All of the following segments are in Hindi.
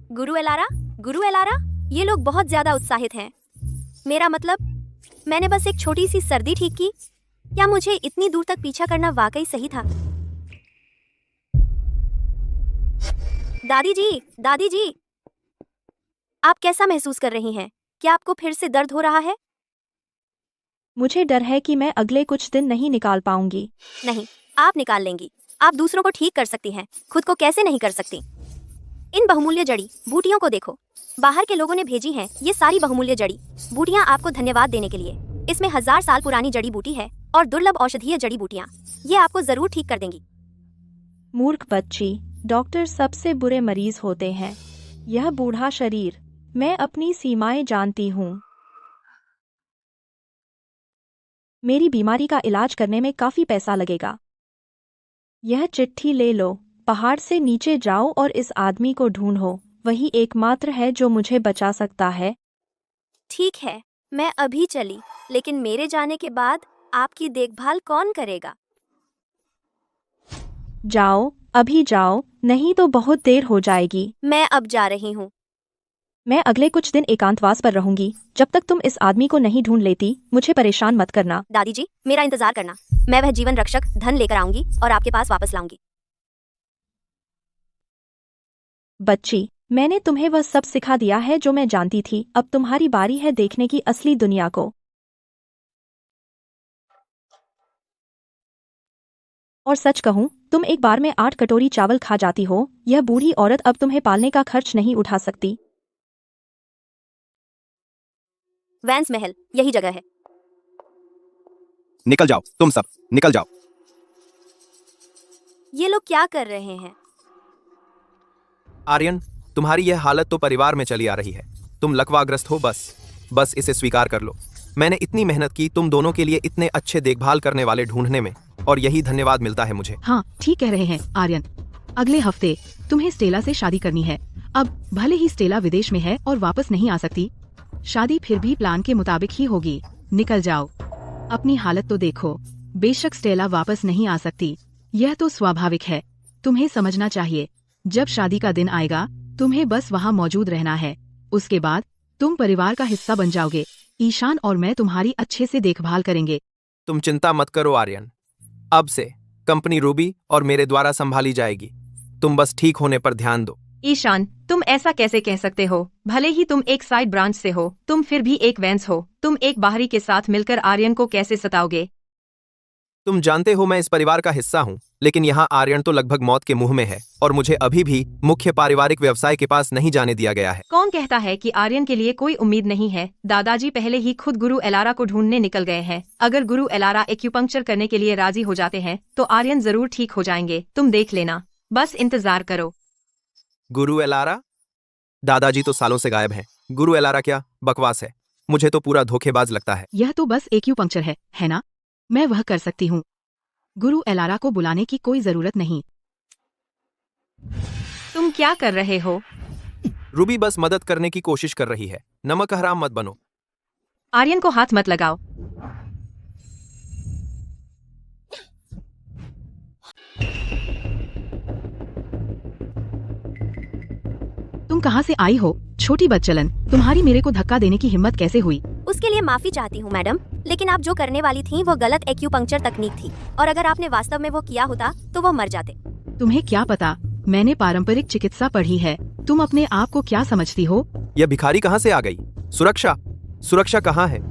गुरु एलारा, गुरु एलारा, ये लोग बहुत ज्यादा उत्साहित हैं। मेरा मतलब, मैंने बस एक छोटी सी सर्दी ठीक की। क्या मुझे इतनी दूर तक पीछा करना वाकई सही था? दादी जी, दादी जी, आप कैसा महसूस कर रही हैं? क्या आपको फिर से दर्द हो रहा है? मुझे डर है कि मैं अगले कुछ दिन नहीं निकाल पाऊंगी। नहीं, आप निकाल लेंगी। आप दूसरों को ठीक कर सकती हैं, खुद को कैसे नहीं कर सकती? इन बहुमूल्य जड़ी बूटियों को देखो। बाहर के लोगों ने भेजी हैं ये सारी बहुमूल्य जड़ी बूटियां आपको धन्यवाद देने के लिए। इसमें 1000 साल पुरानी जड़ी बूटी है और दुर्लभ औषधीय जड़ी बूटियां। ये आपको जरूर ठीक कर देंगी। मूर्ख बच्ची, डॉक्टर सबसे बुरे मरीज होते हैं। यह बूढ़ा शरीर, मैं अपनी सीमाएं जानती हूँ। मेरी बीमारी का इलाज करने में काफी पैसा लगेगा। यह चिट्ठी ले लो, पहाड़ से नीचे जाओ और इस आदमी को ढूंढो। वही एकमात्र है जो मुझे बचा सकता है। ठीक है, मैं अभी चली, लेकिन मेरे जाने के बाद आपकी देखभाल कौन करेगा? जाओ, अभी जाओ, नहीं तो बहुत देर हो जाएगी। मैं अब जा रही हूँ। मैं अगले कुछ दिन एकांतवास पर रहूंगी। जब तक तुम इस आदमी को नहीं ढूंढ लेती, मुझे परेशान मत करना। दादी जी, मेरा इंतजार करना। मैं वह जीवन रक्षक धन लेकर आऊंगी और आपके पास वापस लाऊंगी। बच्ची, मैंने तुम्हें वह सब सिखा दिया है जो मैं जानती थी। अब तुम्हारी बारी है देखने की असली दुनिया को। और सच कहूं, तुम एक बार में 8 कटोरी चावल खा जाती हो। यह बूढ़ी औरत अब तुम्हें पालने का खर्च नहीं उठा सकती। वैंस महल यही जगह है। निकल जाओ, तुम सब निकल जाओ। ये लोग क्या कर रहे हैं? आर्यन, तुम्हारी यह हालत तो परिवार में चली आ रही है। तुम लकवाग्रस्त हो। बस इसे स्वीकार कर लो। मैंने इतनी मेहनत की तुम दोनों के लिए इतने अच्छे देखभाल करने वाले ढूंढने में, और यही धन्यवाद मिलता है मुझे। हाँ, ठीक कह रहे हैं आर्यन। अगले हफ्ते तुम्हें स्टेला से शादी करनी है। अब भले ही स्टेला विदेश में है और वापस नहीं आ सकती, शादी फिर भी प्लान के मुताबिक ही होगी। निकल जाओ। अपनी हालत तो देखो। बेशक स्टेला वापस नहीं आ सकती, यह तो स्वाभाविक है। तुम्हें समझना चाहिए, जब शादी का दिन आएगा तुम्हें बस वहाँ मौजूद रहना है। उसके बाद तुम परिवार का हिस्सा बन जाओगे। ईशान और मैं तुम्हारी अच्छे से देखभाल करेंगे। तुम चिंता मत करो आर्यन। अब से कंपनी रूबी और मेरे द्वारा संभाली जाएगी। तुम बस ठीक होने पर ध्यान दो। ईशान, तुम ऐसा कैसे कह सकते हो? भले ही तुम एक साइड ब्रांच से हो, तुम फिर भी एक वैंस हो। तुम एक बाहरी के साथ मिलकर आर्यन को कैसे सताओगे? तुम जानते हो मैं इस परिवार का हिस्सा हूँ, लेकिन यहाँ आर्यन तो लगभग मौत के मुंह में है और मुझे अभी भी मुख्य पारिवारिक व्यवसाय के पास नहीं जाने दिया गया है। कौन कहता है कि आर्यन के लिए कोई उम्मीद नहीं है? दादाजी पहले ही खुद गुरु एलारा को ढूंढने निकल गए हैं। अगर गुरु एलारा एक्यूपंक्चर करने के लिए राजी हो जाते हैं तो आर्यन जरूर ठीक हो जाएंगे। तुम देख लेना, बस इंतजार करो। गुरु एलारा? दादाजी तो सालों से गायब हैं। गुरु एलारा क्या बकवास है। मुझे तो पूरा धोखेबाज लगता है। यह तो बस एक्यूपंक्चर है ना? मैं वह कर सकती हूँ। गुरु एलारा को बुलाने की कोई जरूरत नहीं। तुम क्या कर रहे हो? रूबी बस मदद करने की कोशिश कर रही है। नमक हराम मत बनो। आर्यन को हाथ मत लगाओ। तुम कहाँ से आई हो, छोटी बदचलन? तुम्हारी मेरे को धक्का देने की हिम्मत कैसे हुई? उसके लिए माफी चाहती हूँ मैडम, लेकिन आप जो करने वाली थी वो गलत एक्यूपंक्चर तकनीक थी, और अगर आपने वास्तव में वो किया होता तो वो मर जाते। तुम्हें क्या पता, मैंने पारंपरिक चिकित्सा पढ़ी है। तुम अपने आप को क्या समझती हो? यह भिखारी कहाँ से आ गई? सुरक्षा कहाँ है?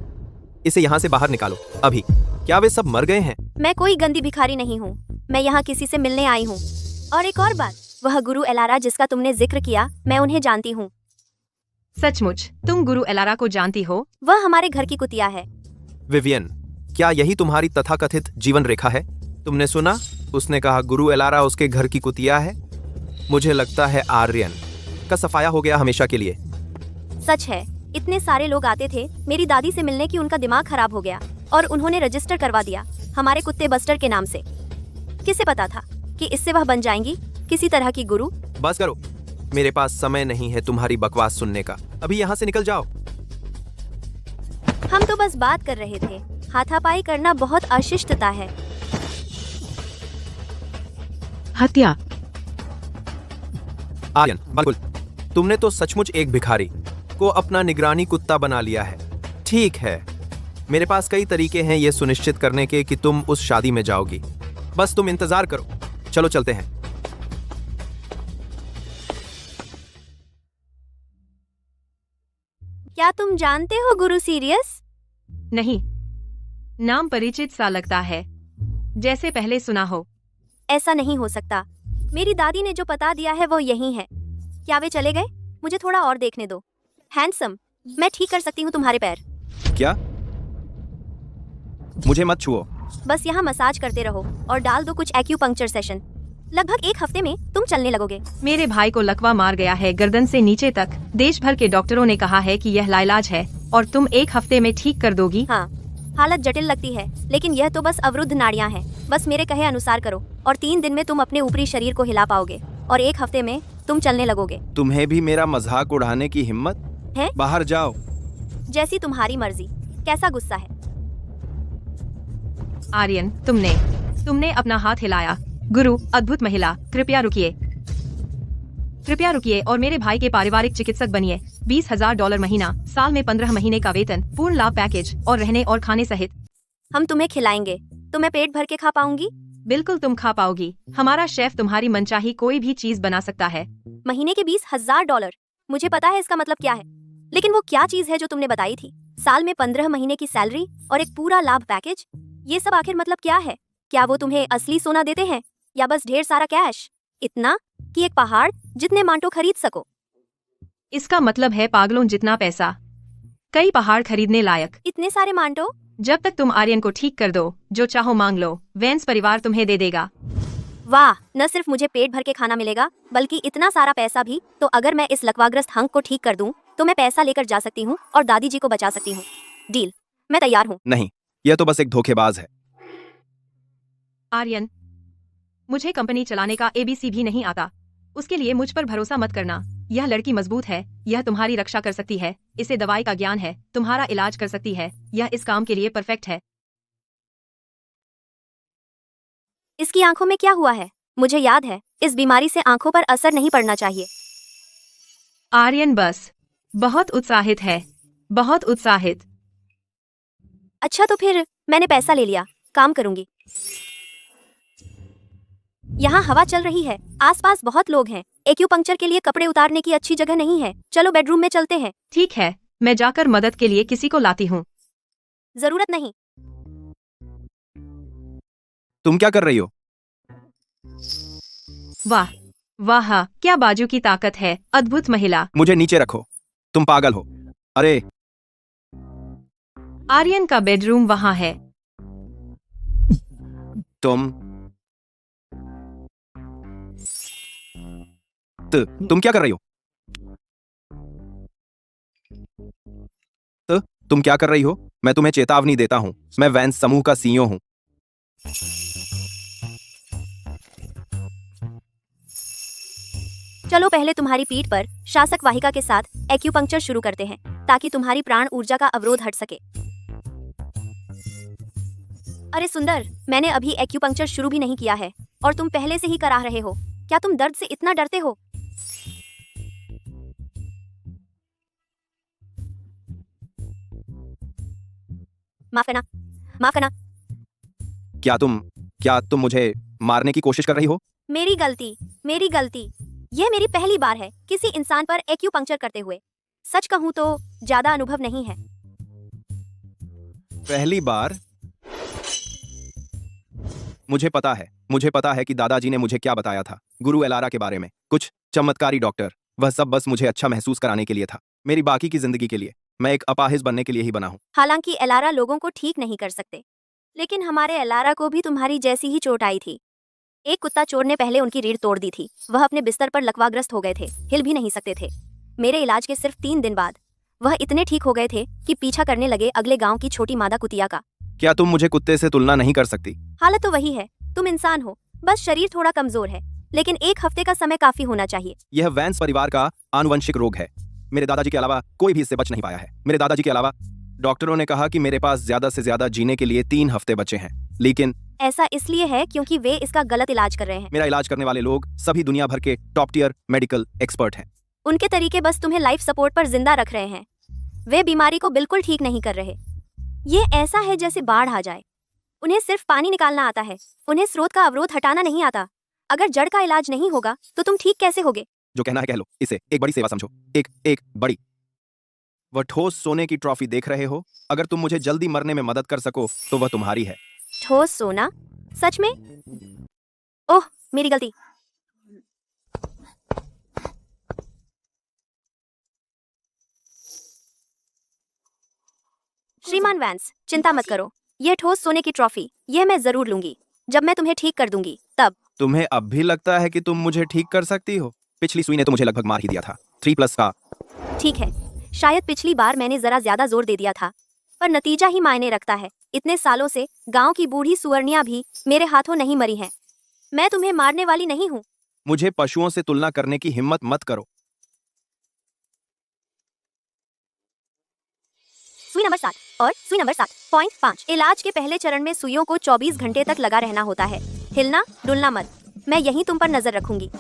इसे यहाँ से बाहर निकालो अभी। क्या वे सब मर गए हैं? मैं कोई गंदी भिखारी नहीं हूँ। मैं यहाँ किसी से मिलने आई हूँ। और एक और बात, वह गुरु एलारा जिसका तुमने जिक्र किया, मैं उन्हें जानती हूँ। सचमुच तुम गुरु एलारा को जानती हो? वह हमारे घर की कुतिया है। विवियन, क्या यही तुम्हारी तथाकथित जीवन रेखा है? तुमने सुना, उसने कहा गुरु एलारा उसके घर की कुतिया है। मुझे लगता है आर्यन का सफाया हो गया हमेशा के लिए। सच है, इतने सारे लोग आते थे मेरी दादी से मिलने की, उनका दिमाग खराब हो गया और उन्होंने रजिस्टर करवा दिया हमारे कुत्ते बस्टर के नाम से। किसे पता था कि इससे वह बन जाएंगी किसी तरह की गुरु। बस करो, मेरे पास समय नहीं है तुम्हारी बकवास सुनने का। अभी यहाँ से निकल जाओ। हम तो बस बात कर रहे थे। हाथापाई करना बहुत अशिष्टता है। हत्या। आर्यन, बिल्कुल तुमने तो सचमुच एक भिखारी को अपना निगरानी कुत्ता बना लिया है। ठीक है, मेरे पास कई तरीके हैं ये सुनिश्चित करने के कि तुम उस शादी में जाओगी। बस तुम इंतजार करो। चलो चलते हैं। क्या तुम जानते हो गुरु सीरियस? नहीं, नाम परिचित सा लगता है, जैसे पहले सुना हो। ऐसा नहीं हो सकता। मेरी दादी ने जो पता दिया है वो यही है। क्या वे चले गए? मुझे थोड़ा और देखने दो। हैंडसम, मैं ठीक कर सकती हूँ तुम्हारे पैर। क्या? मुझे मत छुओ। बस यहाँ मसाज करते रहो और डाल दो कुछ एक्यूपंक्चर सेशन। लगभग 1 हफ्ते में तुम चलने लगोगे। मेरे भाई को लकवा मार गया है गर्दन से नीचे तक। देश भर के डॉक्टरों ने कहा है कि यह लाइलाज है और तुम 1 हफ्ते में ठीक कर दोगी। हाँ, हालत जटिल लगती है, लेकिन यह तो बस अवरुद्ध नाड़ियाँ हैं। बस मेरे कहे अनुसार करो और 3 दिन में तुम अपने ऊपरी शरीर को हिला पाओगे और 1 हफ्ते में तुम चलने लगोगे। तुम्हें भी मेरा मजाक उड़ाने की हिम्मत है? बाहर जाओ। जैसी तुम्हारी मर्जी। कैसा गुस्सा है? आर्यन, तुमने अपना हाथ हिलाया। गुरु, अद्भुत महिला, कृपया रुकिए। कृपया रुकिए और मेरे भाई के पारिवारिक चिकित्सक बनिए। $20,000 महीना, साल में 15 महीने का वेतन, पूर्ण लाभ पैकेज और रहने और खाने सहित। हम तुम्हें खिलाएंगे तो मैं पेट भर के खा पाऊंगी? बिल्कुल तुम खा पाओगी। हमारा शेफ तुम्हारी मनचाही कोई भी चीज बना सकता है। महीने के $20,000? मुझे पता है इसका मतलब क्या है, लेकिन वो क्या चीज है जो तुमने बताई थी? साल में 15 महीने की सैलरी और एक पूरा लाभ पैकेज? ये सब आखिर मतलब क्या है? क्या वो तुम्हें असली सोना देते हैं या बस ढेर सारा कैश? इतना कि एक पहाड़ जितने मांटो खरीद सको? इसका मतलब है पागलों जितना पैसा, कई पहाड़ खरीदने लायक। इतने सारे मांटो? जब तक तुम आर्यन को ठीक कर दो, जो चाहो मांग लो, वेंस परिवार तुम्हें दे देगा। वाह, न सिर्फ मुझे पेट भर के खाना मिलेगा बल्कि इतना सारा पैसा भी। तो अगर मैं इस लकवाग्रस्त हंक को ठीक कर दूं तो मैं पैसा लेकर जा सकती हूं और दादी जी को बचा सकती हूं। डील? मैं तैयार हूं। नहीं, यह तो बस एक धोखेबाज है। आर्यन, मुझे कंपनी चलाने का ABC भी नहीं आता। उसके लिए मुझ पर भरोसा मत करना। यह लड़की मजबूत है, यह तुम्हारी रक्षा कर सकती है, इसे दवाई का ज्ञान है, तुम्हारा इलाज कर सकती है, यह इस काम के लिए परफेक्ट है। इसकी आंखों में क्या हुआ है? मुझे याद है, इस बीमारी से आंखों पर असर नहीं पड़ना चाहिए। आर्यन बस बहुत उत्साहित है, बहुत उत्साहित। अच्छा तो फिर मैंने पैसा ले लिया, काम करूंगी। यहाँ हवा चल रही है, आसपास बहुत लोग हैं। एक्यूपंक्चर के लिए कपड़े उतारने की अच्छी जगह नहीं है। चलो बेडरूम में चलते हैं। ठीक है, मैं जाकर मदद के लिए किसी को लाती हूँ। जरूरत नहीं। तुम क्या कर रही हो? वाह वाह, क्या बाजू की ताकत है, अद्भुत महिला। मुझे नीचे रखो, तुम पागल हो। अरे आर्यन का बेडरूम वहाँ है। तुम क्या कर रही हो? तुम क्या कर रही हो? मैं तुम्हें चेतावनी देता हूं, मैं वैंस समूह का CEO हूं। चलो पहले तुम्हारी पीठ पर शासक वाहिका के साथ एक्यूपंक्चर शुरू करते हैं ताकि तुम्हारी प्राण ऊर्जा का अवरोध हट सके। अरे सुंदर, मैंने अभी एक्यूपंक्चर शुरू भी नहीं किया है और तुम पहले से ही करा रहे हो। क्या तुम दर्द से इतना डरते हो? माफ करना। क्या तुम मुझे मारने की कोशिश कर रही हो? मेरी गलती। यह मेरी पहली बार है किसी इंसान पर एक्यूपंक्चर करते हुए। सच कहूँ तो ज्यादा अनुभव नहीं है। पहली बार? मुझे पता है कि दादाजी ने मुझे क्या बताया था गुरु एलारा के बारे में। कुछ चमत्कारी डॉक्टर, वह सब बस मुझे अच्छा महसूस कराने के लिए था। मेरी बाकी की जिंदगी के लिए मैं एक अपाहिज बनने के लिए ही बना हूँ। हालांकि एलारा लोगों को ठीक नहीं कर सकते, लेकिन हमारे एलारा को भी तुम्हारी जैसी ही चोट आई थी। एक कुत्ता चोर ने पहले उनकी रीढ़ तोड़ दी थी। वह अपने बिस्तर पर लकवाग्रस्त हो गए थे, हिल भी नहीं सकते थे। मेरे इलाज के सिर्फ 3 दिन बाद वह इतने ठीक हो गए थे कि पीछा करने लगे अगले गांव की छोटी मादा कुतिया का। क्या तुम मुझे कुत्ते से तुलना नहीं कर सकती? हालत तो वही है, तुम इंसान हो, बस शरीर थोड़ा कमजोर है। लेकिन 1 हफ्ते का समय काफी होना चाहिए। यह वैंस परिवार का आनुवंशिक रोग है। मेरे दादाजी के अलावा कोई भी इससे बच नहीं पाया है। मेरे दादाजी के अलावा डॉक्टरों ने कहा कि मेरे पास ज्यादा से ज्यादा जीने के लिए 3 हफ्ते बचे हैं, लेकिन ऐसा इसलिए है क्योंकि वे इसका गलत इलाज कर रहे हैं। मेरा इलाज करने वाले लोग सभी दुनिया भर के टॉप टियर मेडिकल एक्सपर्ट हैं। उनके तरीके बस तुम्हें लाइफ सपोर्ट पर जिंदा रख रहे हैं। वे बीमारी को बिल्कुल ठीक नहीं कर रहे। ये ऐसा है जैसे बाढ़ आ जाए। उन्हें सिर्फ पानी निकालना आता है, उन्हें स्रोत का अवरोध हटाना नहीं आता। अगर जड़ का इलाज नहीं होगा तो तुम ठीक कैसे होगे? जो कहना है कह लो, इसे एक बड़ी सेवा समझो। एक बड़ी। वह ठोस सोने की ट्रॉफी देख रहे हो? अगर तुम मुझे जल्दी मरने में मदद कर सको तो वह तुम्हारी है। ठोस सोना? सच में? ओह, मेरी गलती। श्रीमान वैंस, चिंता मत करो। यह ठोस सोने की ट्रॉफी, यह मैं जरूर लूंगी। जब मैं तुम्हें ठीक कर दूंगी तब। तुम्हें अब भी लगता है कि तुम मुझे ठीक कर सकती हो? पिछली सुई ने तो मुझे लगभग मार ही दिया था। 3+ का। ठीक है, शायद पिछली बार मैंने जरा ज्यादा जोर दे दिया था, पर नतीजा ही मायने रखता है। इतने सालों से गांव की बूढ़ी सुअरनियां भी मेरे हाथों नहीं मरी हैं। मैं तुम्हें मारने वाली नहीं हूँ। मुझे पशुओं से तुलना करने की हिम्मत मत करो। सुई नंबर 7 और सुई नंबर 7.5। इलाज के पहले चरण में सुइयों को 24 घंटे तक लगा रहना होता है। हिलना डुलना मत। मैं यहीं तुम पर नजर रखूंगी।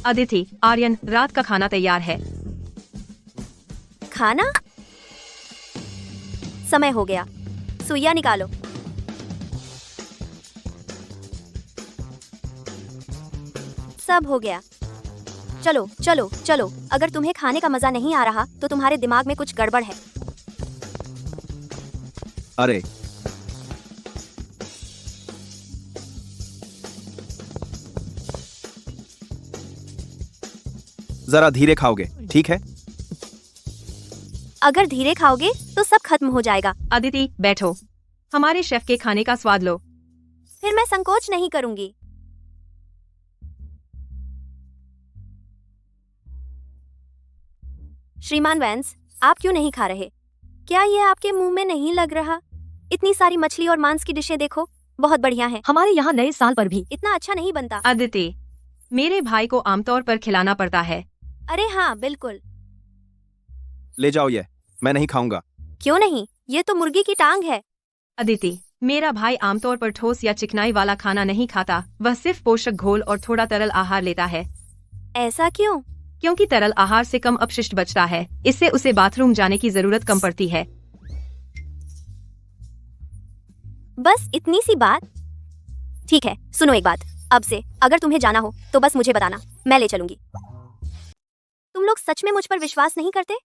अदिति, आर्यन, रात का खाना तैयार है। खाना? समय हो गया। सुइयां निकालो। सब हो गया। चलो चलो चलो। अगर तुम्हें खाने का मजा नहीं आ रहा तो तुम्हारे दिमाग में कुछ गड़बड़ है। अरे जरा धीरे खाओगे, ठीक है? अगर धीरे खाओगे तो सब खत्म हो जाएगा। अदिति, बैठो। हमारे शेफ के खाने का स्वाद लो। फिर मैं संकोच नहीं करूंगी। श्रीमान वैंस, आप क्यों नहीं खा रहे? क्या ये आपके मुंह में नहीं लग रहा? इतनी सारी मछली और मांस की डिशें देखो, बहुत बढ़िया है। हमारे यहाँ नए साल पर भी इतना अच्छा नहीं बनता। अदिति, मेरे भाई को आमतौर पर खिलाना पड़ता है। अरे हाँ, बिल्कुल। ले जाओ ये, मैं नहीं खाऊंगा। क्यों नहीं? ये तो मुर्गी की टांग है। अदिति, मेरा भाई आमतौर पर ठोस या चिकनाई वाला खाना नहीं खाता। वह सिर्फ पोषक घोल और थोड़ा तरल आहार लेता है। ऐसा क्यों? क्योंकि तरल आहार से कम अपशिष्ट बचता है। इससे उसे बाथरूम जाने की जरूरत कम पड़ती है। बस इतनी सी बात? ठीक है, सुनो एक बात। अब से अगर तुम्हें जाना हो तो बस मुझे बताना, मैं ले चलूंगी। तुम लोग सच में मुझ पर विश्वास नहीं करते?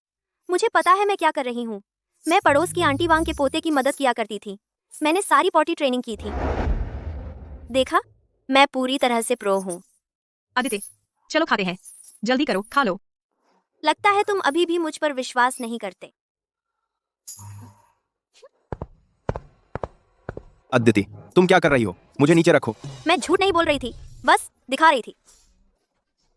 मुझे पता है मैं क्या कर रही हूँ। मैं पड़ोस की आंटी वांग के पोते की मदद किया करती थी। मैंने सारी पॉटी ट्रेनिंग की थी। देखा, मैं पूरी तरह से प्रो हूँ। अदिति, चलो खाते हैं। जल्दी करो, खा लो। लगता है तुम अभी भी मुझ पर विश्वास नहीं करते। अदिति, तुम क्या कर रही हो? मुझे नीचे रखो। मैं झूठ नहीं बोल रही थी, बस दिखा रही थी।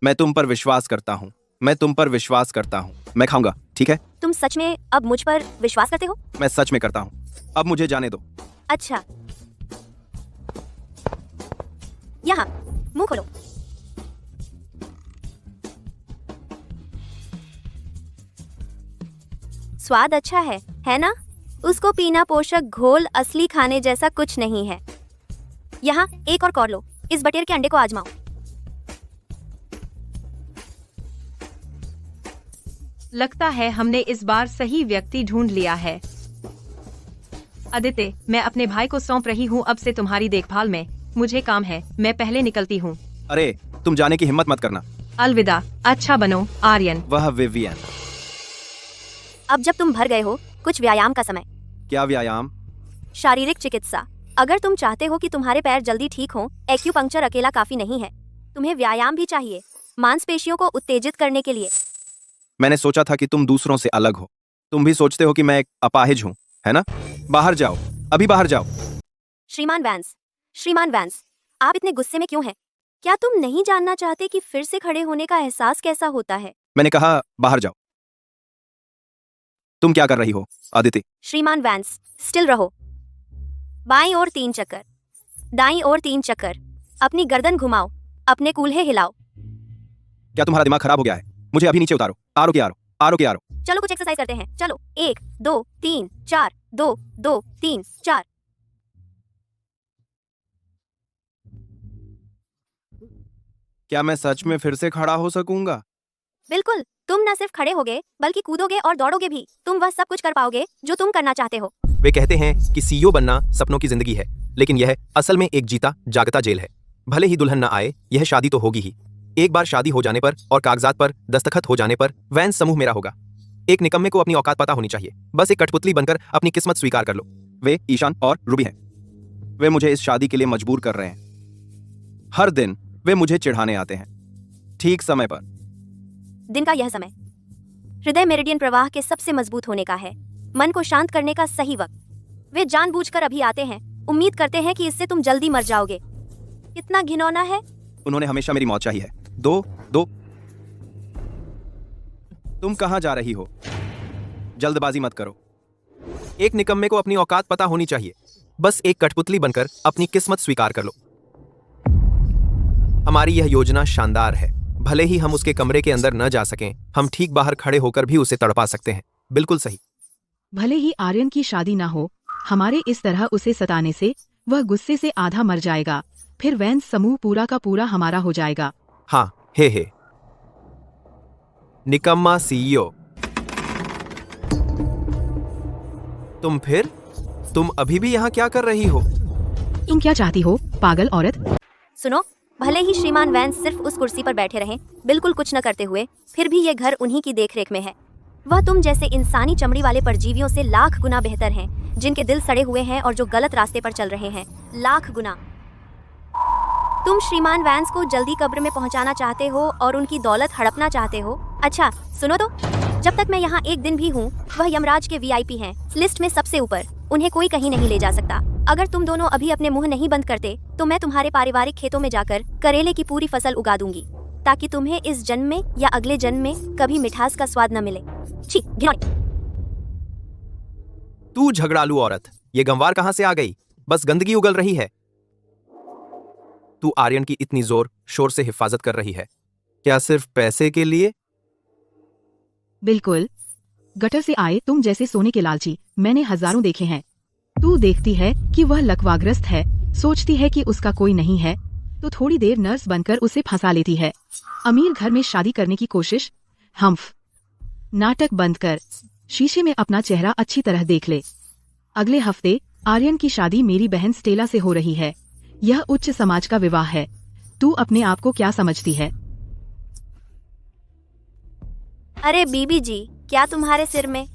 मैं तुम पर विश्वास करता हूँ। मैं तुम पर विश्वास करता हूँ। मैं खाऊंगा, ठीक है? तुम सच में अब मुझ पर विश्वास करते हो? मैं सच में करता हूँ। अब मुझे जाने दो। अच्छा, यहाँ मुंह खोलो। स्वाद अच्छा है ना? उसको पीना पोषक घोल असली खाने जैसा कुछ नहीं है। यहाँ एक और लो। इस बटेर के अंडे को आजमाओ। लगता है हमने इस बार सही व्यक्ति ढूंढ लिया है। अदिति, मैं अपने भाई को सौंप रही हूँ अब से तुम्हारी देखभाल में। मुझे काम है, मैं पहले निकलती हूँ। अरे, तुम जाने की हिम्मत मत करना। अलविदा। अच्छा बनो, आर्यन। वह विवियन। अब जब तुम भर गए हो, कुछ व्यायाम का समय। क्या व्यायाम? शारीरिक चिकित्सा। अगर तुम चाहते हो कि तुम्हारे पैर जल्दी ठीक हों, एक्यूपंक्चर अकेला काफी नहीं है। तुम्हें व्यायाम भी चाहिए, मांसपेशियों को उत्तेजित करने के लिए। मैंने सोचा था कि तुम दूसरों से अलग हो। तुम भी सोचते हो कि मैं एक अपाहिज हूँ, है ना? बाहर जाओ, अभी बाहर जाओ। श्रीमान वैंस, आप इतने गुस्से में क्यों हैं? क्या तुम नहीं जानना चाहते कि फिर से खड़े होने का एहसास कैसा होता है? मैंने कहा बाहर जाओ। तुम क्या कर रही हो, अदिति? श्रीमान वैंस, स्टिल रहो। बाईं ओर 3 चक्कर, दाईं ओर 3 चक्कर। अपनी गर्दन घुमाओ, अपने कूल्हे हिलाओ। क्या तुम्हारा दिमाग खराब हो गया है? मुझे अभी नीचे उतारो। आरो। आरो की आरो। चलो कुछ एक्सरसाइज करते हैं। चलो 1 2 3 4 2 2 3 4। क्या मैं सच में फिर से खड़ा हो सकूंगा? बिल्कुल, तुम न सिर्फ खड़े होगे बल्कि कूदोगे और दौड़ोगे भी। तुम वह सब कुछ कर पाओगे जो तुम करना चाहते हो। वे कहते हैं कि सीईओ बनना सपनों की जिंदगी है, लेकिन यह असल में एक जीता जागता जेल है। भले ही दुल्हन न आए, यह शादी तो होगी ही। एक बार शादी हो जाने पर और कागजात पर दस्तखत हो जाने पर वैंस समूह मेरा होगा। एक निकम्मे को अपनी औकात पता होनी चाहिए। बस एक कठपुतली बनकर अपनी किस्मत स्वीकार कर लो। वे ईशान और रूबी हैं। वे मुझे इस शादी के लिए मजबूर कर रहे हैं। हर दिन वे मुझे चिढ़ाने आते हैं, ठीक समय पर। दिन का यह समय हृदय मेरिडियन प्रवाह के सबसे मजबूत होने का है, मन को शांत करने का सही वक्त। वे जानबूझकर अभी आते हैं, उम्मीद करते हैं कि इससे तुम जल्दी मर जाओगे। कितना घिनौना है। उन्होंने हमेशा मेरी मौत चाहिए है। दो दो। तुम कहां जा रही हो? जल्दबाजी मत करो। एक निकम्मे को अपनी औकात पता होनी चाहिए। बस एक कठपुतली बनकर अपनी किस्मत स्वीकार कर लो। हमारी यह योजना शानदार है। भले ही हम उसके कमरे के अंदर न जा सकें, हम ठीक बाहर खड़े होकर भी उसे तड़पा सकते हैं। बिल्कुल सही। भले ही आर्यन की शादी ना हो, हमारे इस तरह उसे सताने से वह गुस्से से आधा मर जाएगा। फिर वैंस समूह पूरा का पूरा हमारा हो जाएगा। हाँ, हे निकम्मा सीईओ। तुम अभी भी यहाँ क्या कर रही हो? तुम क्या चाहती हो, पागल औरत? सुनो, भले ही श्रीमान वैंस सिर्फ उस कुर्सी पर बैठे रहें, बिल्कुल कुछ न करते हुए, फिर भी ये घर उन्हीं की देखरेख में है। वह तुम जैसे इंसानी चमड़ी वाले परजीवियों से लाख गुना बेहतर हैं, जिनके दिल सड़े हुए हैं और जो गलत रास्ते पर चल रहे हैं, लाख गुना। तुम श्रीमान वैंस को जल्दी कब्र में पहुंचाना चाहते हो और उनकी दौलत हड़पना चाहते हो। अच्छा सुनो तो, जब तक मैं यहाँ एक दिन भी हूँ, वह यमराज के वीआईपी हैं, लिस्ट में सबसे ऊपर। उन्हें कोई कहीं नहीं ले जा सकता। अगर तुम दोनों अभी अपने मुंह नहीं बंद करते, तो मैं तुम्हारे पारिवारिक खेतों में जाकर करेले की पूरी फसल उगा दूंगी, ताकि तुम्हें इस जन्म में या अगले जन्म में कभी मिठास का स्वाद न मिले। छी, घिनौनी। तू झगड़ालू औरत, ये गंवार कहां से आ गई? बस गंदगी उगल रही है। तू आर्यन की इतनी जोर शोर से हिफाजत कर रही है, क्या सिर्फ पैसे के लिए? बिल्कुल। गटर से आए तुम जैसे सोने के लालची मैंने हजारों देखे हैं। तू देखती है कि वह लकवाग्रस्त है, सोचती है कि उसका कोई नहीं है, तो थोड़ी देर नर्स बनकर उसे फंसा लेती है। अमीर घर में शादी करने की कोशिश। हम्फ। नाटक बंद कर, शीशे में अपना चेहरा अच्छी तरह देख ले। अगले हफ्ते आर्यन की शादी मेरी बहन स्टेला से हो रही है। यह उच्च समाज का विवाह है। तू अपने आप को क्या समझती है? अरे बीबी जी, क्या तुम्हारे सिर में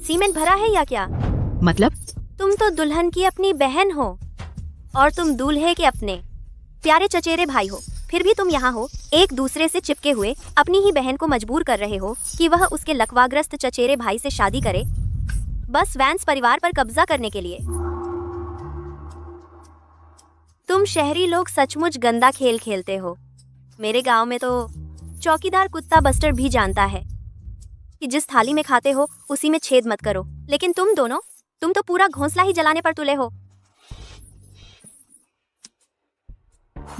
सीमेंट भरा है या क्या? मतलब? तुम तो दुल्हन की अपनी बहन हो और तुम दूल्हे के अपने प्यारे चचेरे भाई हो, फिर भी तुम यहाँ हो, एक दूसरे से चिपके हुए अपनी ही बहन को मजबूर कर रहे हो कि वह उसके लकवाग्रस्त चचेरे भाई से शादी करे, बस वैंस परिवार पर कब्जा करने के लिए। तुम शहरी लोग सचमुच गंदा खेल खेलते हो। मेरे गांव में तो चौकीदार कुत्ता बस्टर भी जानता है कि जिस थाली में खाते हो उसी में छेद मत करो, लेकिन तुम तो पूरा घोंसला ही जलाने पर तुले हो।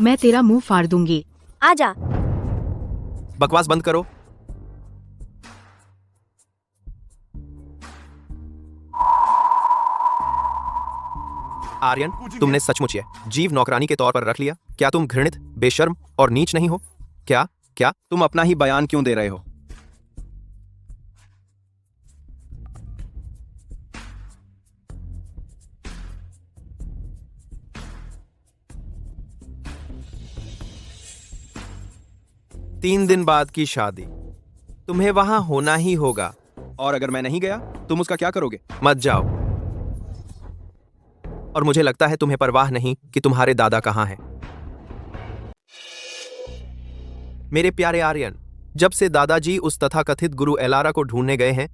मैं तेरा मुंह फाड़ दूंगी। आजा। बकवास बंद करो। आर्यन, तुमने सचमुच यह जीव नौकरानी के तौर पर रख लिया? क्या तुम घृणित, बेशर्म और नीच नहीं हो? क्या तुम अपना ही बयान क्यों दे रहे हो? तीन दिन बाद की शादी, तुम्हें वहां होना ही होगा। और अगर मैं नहीं गया, तुम उसका क्या करोगे? मत जाओ। और मुझे लगता है तुम्हें परवाह नहीं कि तुम्हारे दादा कहां हैं। मेरे प्यारे आर्यन, जब से दादाजी उस तथाकथित गुरु एलारा को ढूंढने गए हैं,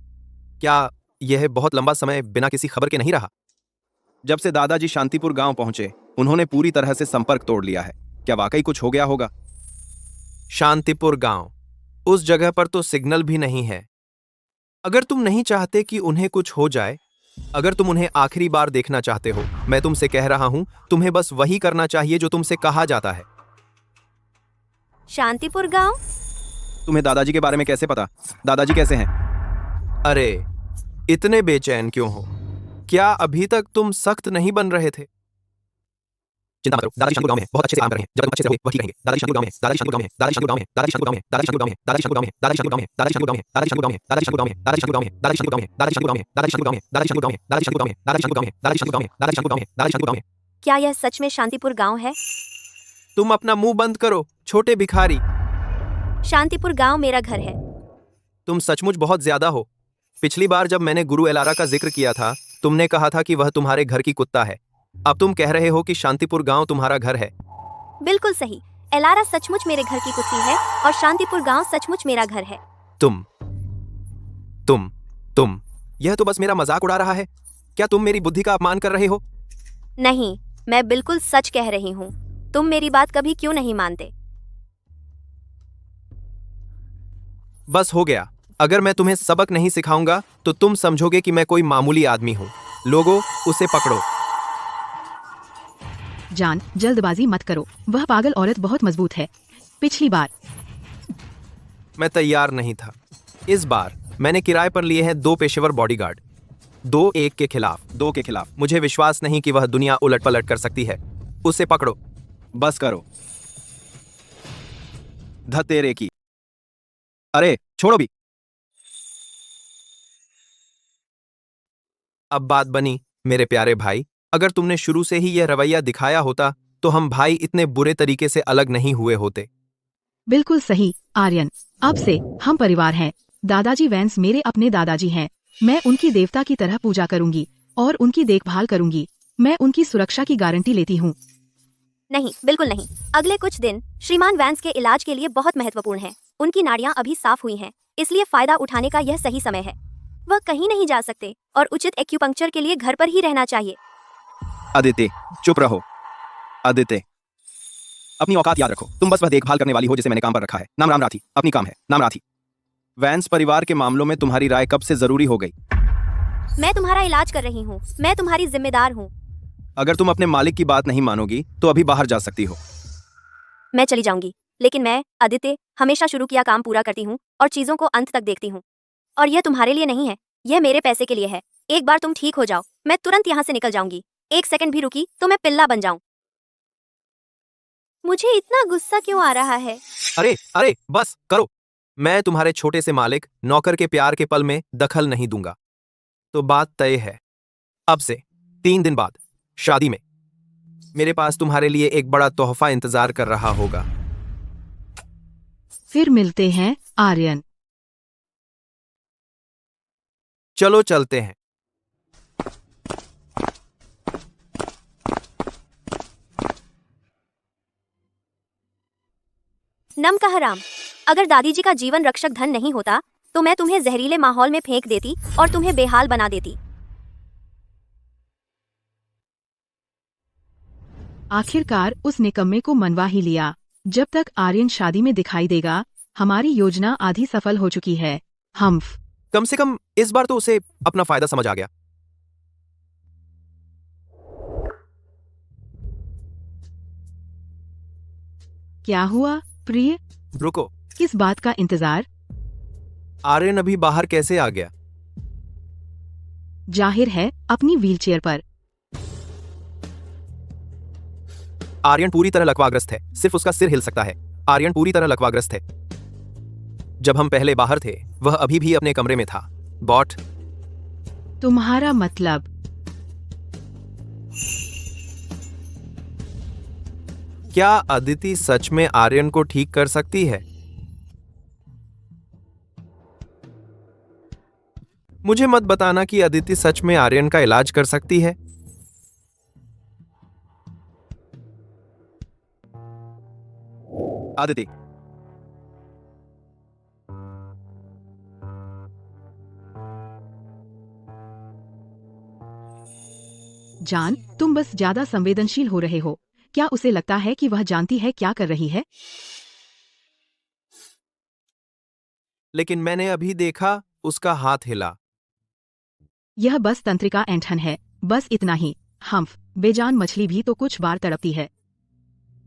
क्या यह बहुत लंबा समय बिना किसी खबर के नहीं रहा? जब से दादाजी शांतिपुर गांव पहुंचे, उन्होंने पूरी तरह से संपर्क तोड़ लिया है। क्या वाकई कुछ हो गया होगा? शांतिपुर गांव, उस जगह पर तो सिग्नल भी नहीं है। अगर तुम नहीं चाहते कि उन्हें कुछ हो जाए, अगर तुम उन्हें आखिरी बार देखना चाहते हो, मैं तुमसे कह रहा हूं, तुम्हें बस वही करना चाहिए जो तुमसे कहा जाता है। शांतिपुर गांव? तुम्हें दादाजी के बारे में कैसे पता? दादाजी कैसे हैं? अरे, इतने बेचैन क्यों हो? क्या अभी तक तुम सख्त नहीं बन रहे थे? चिंता मत करो, दादाजी शांतिपुर गांव में हैं, बहुत अच्छे से काम कर रहे हैं। जब तक तुम अच्छे से रहोगे वह ठीक रहेंगे। दादाजी शांतिपुर गांव में हैं, दादाजी शांतिपुर गांव में हैं, दादाजी शांतिपुर गांव में हैं, दादाजी शांतिपुर गांव में हैं, दादाजी शांतिपुर गांव में हैं, दादाजी शांतिपुर गांव में हैं, दादाजी शांतिपुर गांव में हैं, दादाजी शांतिपुर गांव में हैं, दादाजी शांतिपुर गांव में हैं, दादाजी शांतिपुर गांव में हैं, दादाजी शांतिपुर गांव में हैं, दादाजी शांतिपुर गांव में हैं, दादाजी शांतिपुर गांव में हैं, दादाजी शांतिपुर गांव में हैं, दादाजी शांतिपुर गांव में हैं, दादाजी शांतिपुर गांव में हैं, दादाजी शांतिपुर गांव में हैं, दादाजी शांतिपुर गांव में हैं, दादाजी शांतिपुर गांव में हैं, दादाजी शांतिपुर गांव में हैं। क्या यह सच में शांतिपुर गांव है? तुम अपना मुंह बंद करो, छोटे भिखारी। शांतिपुर गांव मेरा घर है। तुम सचमुच बहुत ज्यादा हो। पिछली बार जब मैंने गुरु एलारा का जिक्र किया था, तुमने कहा था कि वह तुम्हारे घर की कुत्ता है। अब तुम कह रहे हो कि शांतिपुर गांव तुम्हारा घर है। बिल्कुल सही। एलारा सचमुच मेरे घर की कुत्ती है और शांतिपुर गांव सचमुच मेरा घर है। तुम यह तो बस मेरा मजाक उड़ा रहा है। क्या तुम मेरी बुद्धि का अपमान कर रहे हो? नहीं, मैं बिल्कुल सच कह रही हूँ। तुम मेरी बात कभी क्यों नहीं मानते? बस हो गया। अगर मैं तुम्हें सबक नहीं सिखाऊंगा तो तुम समझोगे कि मैं कोई मामूली आदमी हूँ। लोगों, उसे पकड़ो। जान, जल्दबाजी मत करो, वह पागल औरत बहुत मजबूत है। पिछली बार मैं तैयार नहीं था। इस बार मैंने किराए पर लिए हैं 2 पेशेवर बॉडीगार्ड। 2 के खिलाफ। मुझे विश्वास नहीं कि वह दुनिया उलट पलट कर सकती है। उसे पकड़ो। बस करो। धतेरे की। अरे छोड़ो भी। अब बात बनी मेरे प्यारे भाई। अगर तुमने शुरू से ही यह रवैया दिखाया होता तो हम भाई इतने बुरे तरीके से अलग नहीं हुए होते। बिल्कुल सही आर्यन, अब से हम परिवार हैं। दादाजी वैंस मेरे अपने दादाजी हैं। मैं उनकी देवता की तरह पूजा करूंगी और उनकी देखभाल करूंगी। मैं उनकी सुरक्षा की गारंटी लेती हूँ। नहीं, बिल्कुल नहीं। अगले कुछ दिन श्रीमान वैंस के इलाज के लिए बहुत महत्वपूर्ण हैं। उनकी नाड़ियां अभी साफ हुई हैं, इसलिए फायदा उठाने का यह सही समय है। वह कहीं नहीं जा सकते और उचित एक्यूपंक्चर के लिए घर पर ही रहना चाहिए। आदित्य, चुप रहो। आदित्य, अपनी औकात याद रखो। तुम बस वह देखभाल करने वाली हो जिसे मैंने काम पर रखा है। नाम राम राथी। अपनी काम है, नाम राथी। वैंस परिवार के मामलों में तुम्हारी राय कब से जरूरी हो गई? मैं तुम्हारा इलाज कर रही हूँ। मैं तुम्हारी जिम्मेदार हूँ। अगर तुम अपने मालिक की बात नहीं मानोगी तो अभी बाहर जा सकती हो। मैं चली जाऊंगी, लेकिन मैं, आदित्य, हमेशा शुरू किया काम पूरा करती हूँ और चीजों को अंत तक देखती हूँ। और यह तुम्हारे लिए नहीं है, यह मेरे पैसे के लिए है। एक बार तुम ठीक हो जाओ, मैं तुरंत यहाँ से निकल जाऊंगी। 1 सेकंड भी रुकी तो मैं पिल्ला बन जाऊं। मुझे इतना गुस्सा क्यों आ रहा है? अरे बस करो। मैं तुम्हारे छोटे से मालिक नौकर के प्यार के पल में दखल नहीं दूंगा। तो बात तय है। अब से 3 दिन बाद शादी में मेरे पास तुम्हारे लिए एक बड़ा तोहफा इंतजार कर रहा होगा। फिर मिलते हैं आर्यन। चलो चलते हैं। नम का हराम। अगर दादी जी का जीवन रक्षक धन नहीं होता तो मैं तुम्हें जहरीले माहौल में फेंक देती और तुम्हें बेहाल बना देती। आखिरकार उस निकम्मे को मनवा ही लिया। जब तक आर्यन शादी में दिखाई देगा, हमारी योजना आधी सफल हो चुकी है। हम्फ। कम से कम इस बार तो उसे अपना फायदा समझ आ गया। क्या हुआ प्रिय? रुको, किस बात का इंतजार? आर्यन अभी बाहर कैसे आ गया? जाहिर है अपनी व्हीलचेयर पर। आर्यन पूरी तरह लकवाग्रस्त है, सिर्फ उसका सिर हिल सकता है। आर्यन पूरी तरह लकवाग्रस्त है। जब हम पहले बाहर थे वह अभी भी अपने कमरे में था। बॉट, तुम्हारा मतलब? क्या अदिति सच में आर्यन को ठीक कर सकती है? मुझे मत बताना कि अदिति सच में आर्यन का इलाज कर सकती है। अदिति, जान, तुम बस ज्यादा संवेदनशील हो रहे हो। क्या उसे लगता है कि वह जानती है क्या कर रही है? लेकिन मैंने अभी देखा उसका हाथ हिला। यह बस तंत्रिका ऐंठन है, बस इतना ही। हम्फ। बेजान मछली भी तो कुछ बार तड़पती है।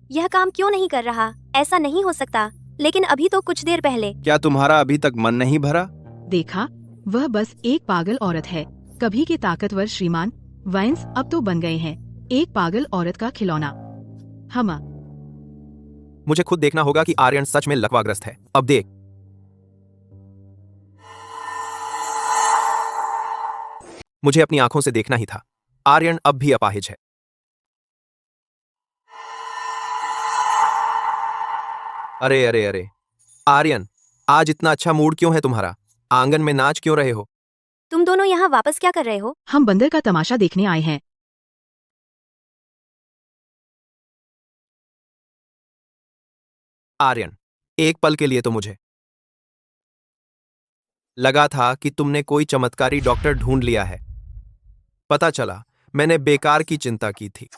यह काम क्यों नहीं कर रहा? ऐसा नहीं हो सकता। लेकिन अभी तो कुछ देर पहले। क्या तुम्हारा अभी तक मन नहीं भरा? देखा, वह बस एक पागल औरत है। कभी के ताकतवर श्रीमान वाइन्स अब तो बन गए हैं एक पागल औरत का खिलौना। हम मुझे खुद देखना होगा कि आर्यन सच में लकवाग्रस्त है। अब देख। मुझे अपनी आंखों से देखना ही था। आर्यन अब भी अपाहिज है। अरे अरे अरे, आर्यन, आज इतना अच्छा मूड क्यों है तुम्हारा? आंगन में नाच क्यों रहे हो? तुम दोनों यहाँ वापस क्या कर रहे हो? हम बंदर का तमाशा देखने आए हैं। आर्यन, एक पल के लिए तो मुझे लगा था कि तुमने कोई चमत्कारी डॉक्टर ढूंढ लिया है। पता चला मैंने बेकार की चिंता की थी।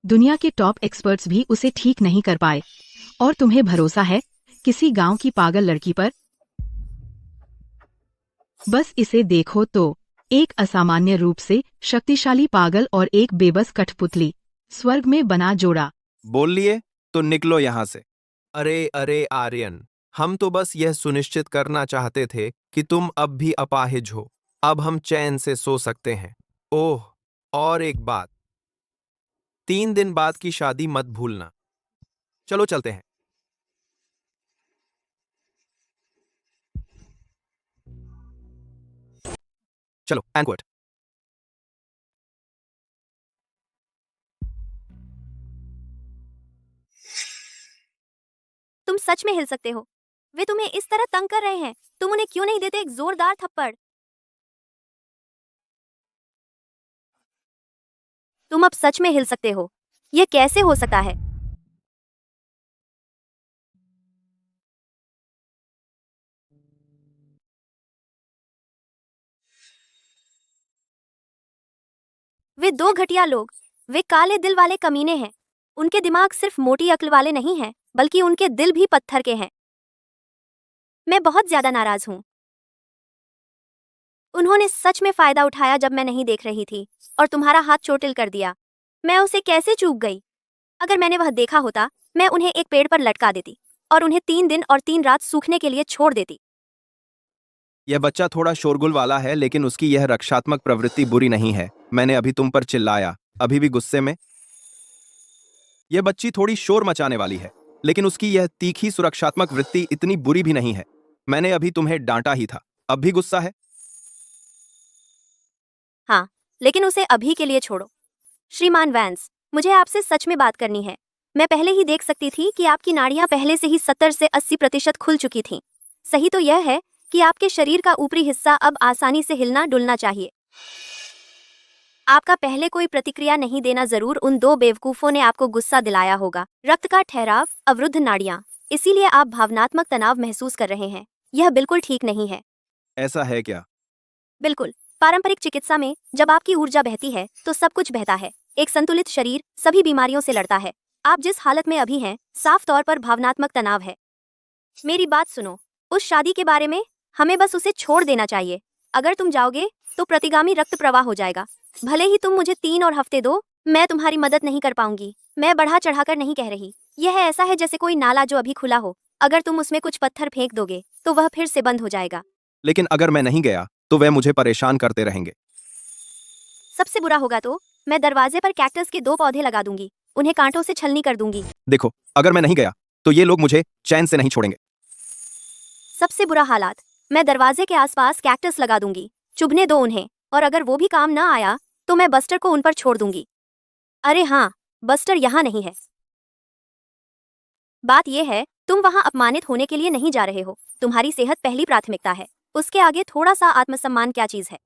दुनिया के टॉप एक्सपर्ट्स भी उसे ठीक नहीं कर पाए और तुम्हें भरोसा है किसी गांव की पागल लड़की पर? बस इसे देखो तो, एक असामान्य रूप से शक्तिशाली पागल और एक बेबस कठपुतली, स्वर्ग में बना जोड़ा। बोल लिए तो निकलो यहां से। अरे अरे आर्यन, हम तो बस यह सुनिश्चित करना चाहते थे कि तुम अब भी अपाहिज हो। अब हम चैन से सो सकते हैं। ओह, और एक बात, 3 दिन बाद की शादी मत भूलना। चलो चलते हैं। चलो एंक्वर्ट। तुम सच में हिल सकते हो। वे तुम्हें इस तरह तंग कर रहे हैं, तुम उन्हें क्यों नहीं देते एक जोरदार थप्पड़? तुम अब सच में हिल सकते हो। यह कैसे हो सकता है? वे दो घटिया लोग, वे काले दिल वाले कमीने हैं। उनके दिमाग सिर्फ मोटी अक्ल वाले नहीं हैं, बल्कि उनके दिल भी पत्थर के हैं। मैं बहुत ज्यादा नाराज हूँ। उन्होंने सच में फायदा उठाया जब मैं नहीं देख रही थी, और तुम्हारा हाथ चोटिल कर दिया। मैं उसे कैसे चूक गई? अगर मैंने वह देखा होता, मैं उन्हें एक पेड़ पर लटका देती और उन्हें 3 दिन और 3 रात सूखने के लिए छोड़ देती। यह बच्चा थोड़ा शोरगुल वाला है, लेकिन उसकी यह रक्षात्मक प्रवृत्ति बुरी नहीं है। मैंने अभी तुम पर चिल्लाया, अभी भी गुस्से में? यह बच्ची थोड़ी शोर मचाने वाली है, लेकिन उसकी यह तीखी सुरक्षात्मक वृत्ति इतनी बुरी भी नहीं है। मैंने अभी तुम्हें डांटा ही था, अब भी गुस्सा है? हाँ, लेकिन उसे अभी के लिए छोड़ो। श्रीमान वैंस, मुझे आपसे सच में बात करनी है। मैं पहले ही देख सकती थी कि आपकी नाड़ियां पहले से ही 70 से 80% खुल चुकी थीं। सही तो यह है कि आपके शरीर का ऊपरी हिस्सा अब आसानी से हिलना डुलना चाहिए। आपका पहले कोई प्रतिक्रिया नहीं देना जरूर उन दो बेवकूफों ने आपको गुस्सा दिलाया होगा। रक्त का ठहराव, अवरुद्ध नाड़ियां, इसीलिए आप भावनात्मक तनाव महसूस कर रहे हैं। यह बिल्कुल ठीक नहीं है। ऐसा है क्या? बिल्कुल। पारंपरिक चिकित्सा में जब आपकी ऊर्जा बहती है तो सब कुछ बहता है। एक संतुलित शरीर सभी बीमारियों से लड़ता है। आप जिस हालत में अभी हैं, साफ तौर पर भावनात्मक तनाव है। मेरी बात सुनो, उस शादी के बारे में हमें बस उसे छोड़ देना चाहिए। अगर तुम जाओगे तो प्रतिगामी रक्त प्रवाह हो जाएगा। भले ही तुम मुझे 3 और हफ्ते दो, मैं तुम्हारी मदद नहीं कर पाऊंगी। मैं बढ़ा चढ़ाकर नहीं कह रही। यह ऐसा है जैसे कोई नाला जो अभी खुला हो। अगर तुम उसमें कुछ पत्थर फेंक दोगे तो वह फिर से बंद हो जाएगा। लेकिन अगर मैं नहीं गया तो वह मुझे परेशान करते रहेंगे। सबसे बुरा होगा तो मैं दरवाजे पर कैक्टस के 2 पौधे लगा दूंगी। उन्हें कांटों से छलनी कर दूंगी। देखो, अगर मैं नहीं गया तो ये लोग मुझे चैन से नहीं छोड़ेंगे। सबसे बुरा हालात, मैं दरवाजे के आसपास कैक्टस लगा दूंगी। चुभने दो उन्हें, और अगर वो भी काम ना आया तो मैं बस्टर को उन पर छोड़ दूंगी। अरे हाँ, बस्टर यहाँ नहीं है। बात यह है, तुम वहाँ अपमानित होने के लिए नहीं जा रहे हो। तुम्हारी सेहत पहली प्राथमिकता है। उसके आगे थोड़ा सा आत्मसम्मान क्या चीज है?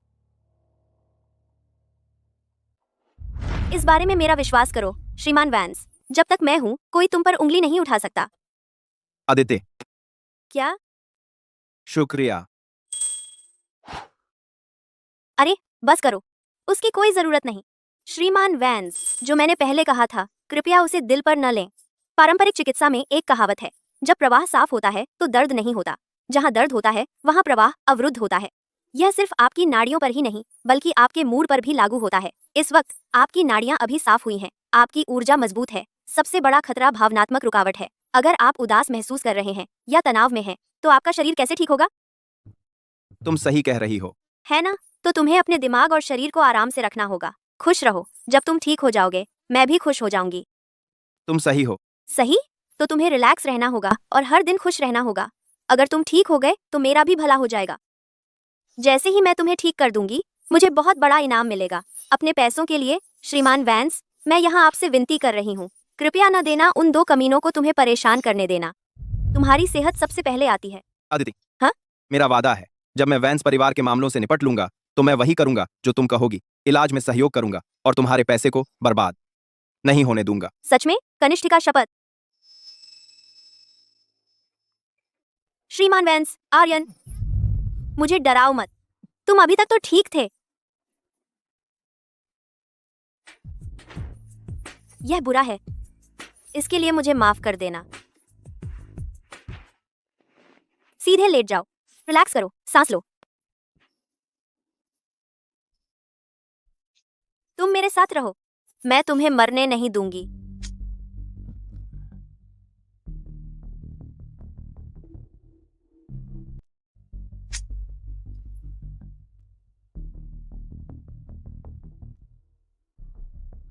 इस बारे में मेरा विश्वास करो, श्रीमान वैंस। जब तक मैं हूँ, कोई तुम पर उंगली नहीं उठा सकता। आदित्य, क्या? शुक्रिया। अरे बस करो, उसकी कोई जरूरत नहीं। श्रीमान वैंस, जो मैंने पहले कहा था, कृपया उसे दिल पर न लें। पारंपरिक चिकित्सा में एक कहावत है, जब प्रवाह साफ होता है तो दर्द नहीं होता। जहां दर्द होता है वहां प्रवाह अवरुद्ध होता है। यह सिर्फ आपकी नाड़ियों पर ही नहीं, बल्कि आपके मूड पर भी लागू होता है। इस वक्त आपकी नाड़ियां अभी साफ हुई हैं, आपकी ऊर्जा मजबूत है। सबसे बड़ा खतरा भावनात्मक रुकावट है। अगर आप उदास महसूस कर रहे हैं या तनाव में हैं, तो आपका शरीर कैसे ठीक होगा? तुम सही कह रही हो। है ना? तो तुम्हें अपने दिमाग और शरीर को आराम से रखना होगा। खुश रहो। जब तुम ठीक हो जाओगे मैं भी खुश हो जाऊंगी। तुम सही हो। सही? तो तुम्हें रिलैक्स रहना होगा और हर दिन खुश रहना होगा। अगर तुम ठीक हो गए तो मेरा भी भला हो जाएगा। जैसे ही मैं तुम्हें ठीक कर दूंगी मुझे बहुत बड़ा इनाम मिलेगा। अपने पैसों के लिए श्रीमान वैंस, मैं यहाँ आपसे विनती कर रही हूँ, कृपया न देना उन 2 कमीनों को तुम्हें परेशान करने देना। तुम्हारी सेहत सबसे पहले आती है। अदिति, हाँ? मेरा वादा है, जब मैं वैंस परिवार के मामलों से निपट लूंगा तो मैं वही करूंगा जो तुम कहोगी। इलाज में सहयोग करूंगा और तुम्हारे पैसे को बर्बाद नहीं होने दूंगा। सच में? कनिष्ठ का शपथ। श्रीमान वैंस, आर्यन, मुझे डराओ मत। तुम अभी तक तो ठीक थे। यह बुरा है, इसके लिए मुझे माफ कर देना। सीधे लेट जाओ, रिलैक्स करो, सांस लो। तुम मेरे साथ रहो, मैं तुम्हें मरने नहीं दूंगी।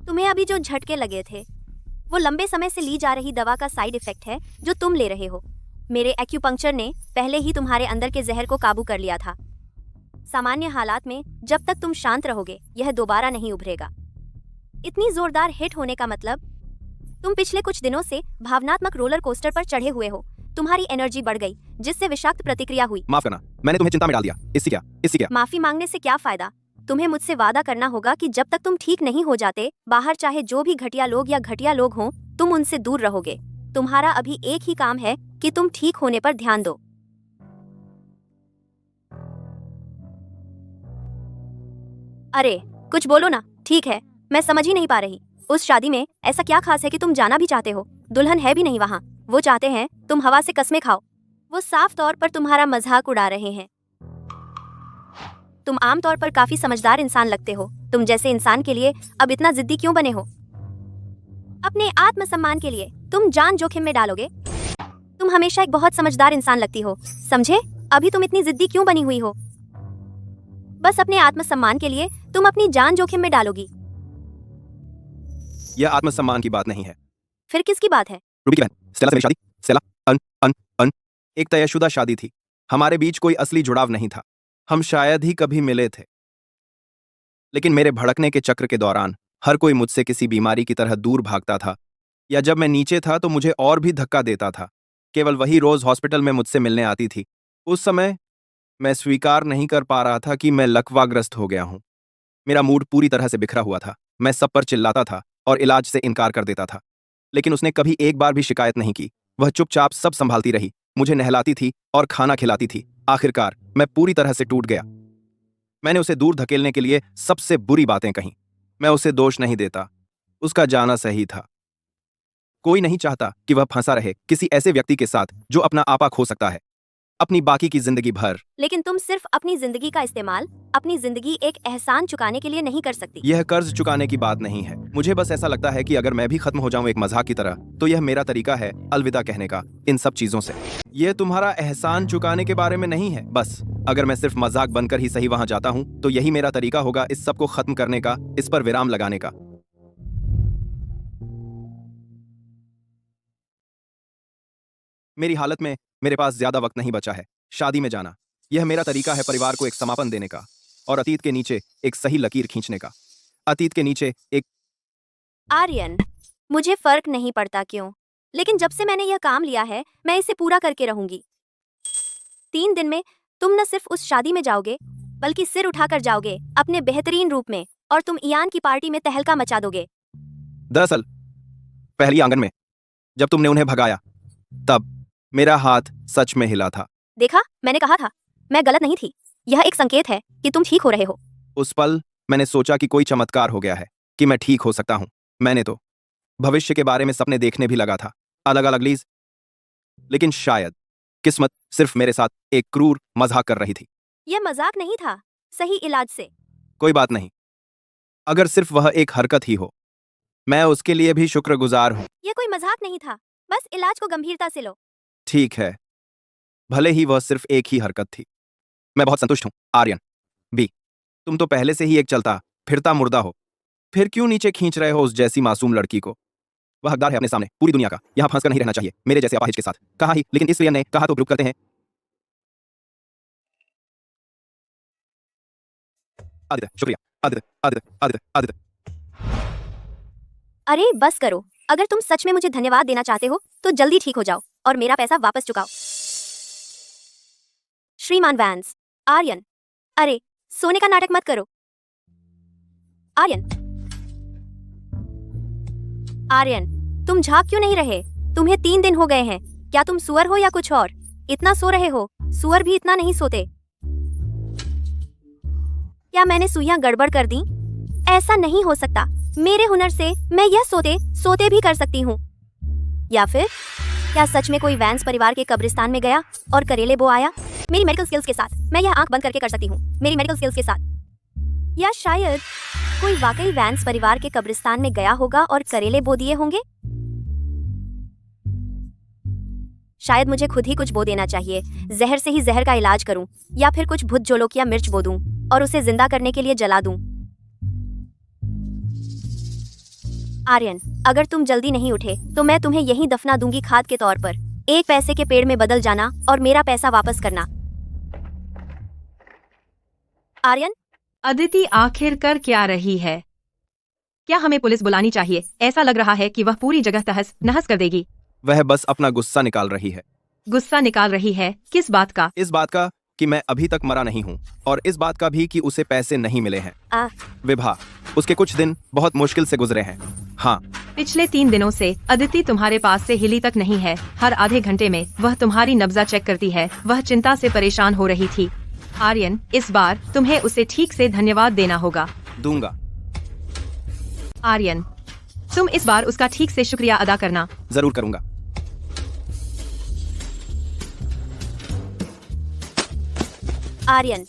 तुम्हें अभी जो झटके लगे थे वो लंबे समय से ली जा रही दवा का साइड इफेक्ट है जो तुम ले रहे हो। मेरे एक्यूपंक्चर ने पहले ही तुम्हारे अंदर के जहर को काबू कर लिया था। सामान्य हालात में जब तक तुम शांत रहोगे यह दोबारा नहीं उभरेगा। इतनी जोरदार हिट होने का मतलब, तुम पिछले कुछ दिनों से भावनात्मक रोलर कोस्टर पर चढ़े हुए हो। तुम्हारी एनर्जी बढ़ गई जिससे विषाक्त प्रतिक्रिया हुई। माफ करना, मैंने तुम्हें चिंता में डाल दिया। इससे क्या? माफी मांगने से क्या फायदा? तुम्हें मुझसे वादा करना होगा कि जब तक तुम ठीक नहीं हो जाते, बाहर चाहे जो भी घटिया लोग हों, तुम उनसे दूर रहोगे। तुम्हारा अभी एक ही काम है कि तुम ठीक होने पर ध्यान दो। अरे कुछ बोलो ना। ठीक है, मैं समझ ही नहीं पा रही। उस शादी में ऐसा क्या खास है कि तुम जाना भी चाहते हो? दुल्हन है भी नहीं वहाँ। वो चाहते हैं तुम हवा से कस्में खाओ। वो साफ तौर पर तुम्हारा मजाक उड़ा रहे हैं। तुम आमतौर पर काफी समझदार इंसान लगते हो। तुम जैसे इंसान के लिए अब इतना जिद्दी क्यों बने हो? अपने आत्मसम्मान के लिए तुम जान जोखिम में डालोगे? तुम हमेशा एक बहुत समझदार इंसान लगती हो, समझे? अभी तुम इतनी जिद्दी क्यों बनी हुई हो? बस अपने आत्मसम्मान के लिए तुम अपनी जान जोखिम में डालोगी। यह आत्मसम्मान की बात नहीं है। फिर किसकी बात है? रूबी की बहन स्टेला से मेरी शादी। स्टेला अन अन अन एक तयशुदा शादी थी। हमारे बीच कोई असली जुड़ाव नहीं था। हम शायद ही कभी मिले थे। लेकिन मेरे भड़कने के चक्र के दौरान हर कोई मुझसे किसी बीमारी की तरह दूर भागता था, या जब मैं नीचे था तो मुझे और भी धक्का देता था। केवल वही रोज हॉस्पिटल में मुझसे मिलने आती थी। उस समय मैं स्वीकार नहीं कर पा रहा था कि मैं लकवाग्रस्त हो गया हूं। मेरा मूड पूरी तरह से बिखरा हुआ था। मैं सब पर चिल्लाता था और इलाज से इनकार कर देता था, लेकिन उसने कभी एक बार भी शिकायत नहीं की। वह चुपचाप सब संभालती रही, मुझे नहलाती थी और खाना खिलाती थी। आखिरकार मैं पूरी तरह से टूट गया। मैंने उसे दूर धकेलने के लिए सबसे बुरी बातें कहीं। मैं उसे दोष नहीं देता, उसका जाना सही था। कोई नहीं चाहता कि वह फंसा रहे किसी ऐसे व्यक्ति के साथ जो अपना आपा खो सकता है अपनी बाकी की जिंदगी भर। लेकिन तुम सिर्फ अपनी जिंदगी का इस्तेमाल अपनी जिंदगी एक एहसान चुकाने के लिए नहीं कर सकती। यह कर्ज चुकाने की बात नहीं है। मुझे बस ऐसा लगता है कि अगर मैं भी खत्म हो जाऊं एक मजाक की तरह, तो यह मेरा तरीका है अलविदा कहने का इन सब चीजों से। यह तुम्हारा एहसान चुकाने के बारे में नहीं है। बस अगर मैं सिर्फ मजाक बनकर ही सही वहां जाता हूं तो यही मेरा तरीका होगा इस सब को खत्म करने का, इस पर विराम लगाने का। मेरी हालत में मेरे पास ज्यादा वक्त नहीं बचा है। शादी में जाना, यह मेरा तरीका है परिवार को एक समापन देने का और अतीत के नीचे एक सही लकीर खींचने का। अतीत के नीचे एक। आर्यन, मुझे फर्क नहीं पड़ता क्यों, लेकिन जब से मैंने यह काम लिया है मैं इसे पूरा करके रहूंगी। 3 दिन में तुम न सिर्फ उस शादी में जाओगे बल्कि सिर उठाकर जाओगे अपने बेहतरीन रूप में, और तुम इयान की पार्टी में तहलका मचा दोगे। दरअसल पहली आंगन में जब तुमने उन्हें भगाया तब मेरा हाथ सच में हिला था। देखा, मैंने कहा था, मैं गलत नहीं थी। यह एक संकेत है कि तुम ठीक हो रहे हो। उस पल मैंने सोचा कि कोई चमत्कार हो गया है, कि मैं ठीक हो सकता हूं। मैंने तो भविष्य के बारे में सपने देखने भी लगा था, अलग अलग लीज। लेकिन शायद किस्मत सिर्फ मेरे साथ एक क्रूर मजाक कर रही थी। यह मजाक नहीं था, सही इलाज से। कोई बात नहीं, अगर सिर्फ वह एक हरकत ही हो, मैं उसके लिए भी शुक्रगुजार हूं। यह कोई मजाक नहीं था, बस इलाज को गंभीरता से लो। ठीक है, भले ही वह सिर्फ एक ही हरकत थी। मैं बहुत संतुष्ट हूँ आर्यन। बी, तुम तो पहले से ही एक चलता फिरता मुर्दा हो, फिर क्यों नीचे खींच रहे हो उस जैसी मासूम लड़की को? वह हकदार है अपने सामने पूरी दुनिया का, यहाँ फंसकर नहीं रहना चाहिए मेरे जैसे अपाहिज के साथ। कहा ही, लेकिन इस रियन ने कहा तो ग्रुप करते हैं। आदित्य, शुक्रिया। आदित्य आदित्य आदित्य आदित्य। अरे बस करो, अगर तुम सच में मुझे धन्यवाद देना चाहते हो तो जल्दी ठीक हो जाओ और मेरा पैसा वापस चुकाओ। श्रीमान वैंस। आर्यन, अरे सोने का नाटक मत करो। आर्यन, आर्यन, तुम झाग क्यों नहीं रहे? तुम्हें 3 दिन हो गए हैं। क्या तुम सुअर हो या कुछ और? इतना सो रहे हो? सुअर भी इतना नहीं सोते। क्या मैंने सुइयां गड़बड़ कर दी? ऐसा नहीं हो सकता। मेरे हुनर से मैं यह सोते भी कर सकती हूँ। या फिर क्या सच में कोई वैंस परिवार के कब्रिस्तान में गया और करेले बो आया? मेरी मेडिकल स्किल्स के साथ मैं यह आंख बंद करके कर सकती हूँ। मेरी मेडिकल स्किल्स के साथ। या शायद कोई वाकई वैंस परिवार के कब्रिस्तान में गया होगा और करेले बो दिए होंगे। शायद मुझे खुद ही कुछ बो देना चाहिए। जहर से ही जहर का इलाज करूं, या फिर कुछ भुत जोलोक या मिर्च बो दूं और उसे जिंदा करने के लिए जला दूं। आर्यन, अगर तुम जल्दी नहीं उठे तो मैं तुम्हें यहीं दफना दूंगी खाद के तौर पर। 1 पैसे के पेड़ में बदल जाना और मेरा पैसा वापस करना। आर्यन, अदिति आखिर कर क्या रही है? क्या हमें पुलिस बुलानी चाहिए? ऐसा लग रहा है कि वह पूरी जगह तहस नहस कर देगी। वह बस अपना गुस्सा निकाल रही है। गुस्सा निकाल रही है? किस बात का? इस बात का कि मैं अभी तक मरा नहीं हूँ, और इस बात का भी कि उसे पैसे नहीं मिले हैं। विभा, उसके कुछ दिन बहुत मुश्किल से गुजरे हैं। हाँ, पिछले 3 दिनों से अदिति तुम्हारे पास से हिली तक नहीं है। हर आधे घंटे में वह तुम्हारी नब्जा चेक करती है। वह चिंता से परेशान हो रही थी। आर्यन, इस बार तुम्हें उसे ठीक से धन्यवाद देना होगा। दूंगा। आर्यन, तुम इस बार उसका ठीक से शुक्रिया अदा करना। जरूर करूंगा। आर्यन,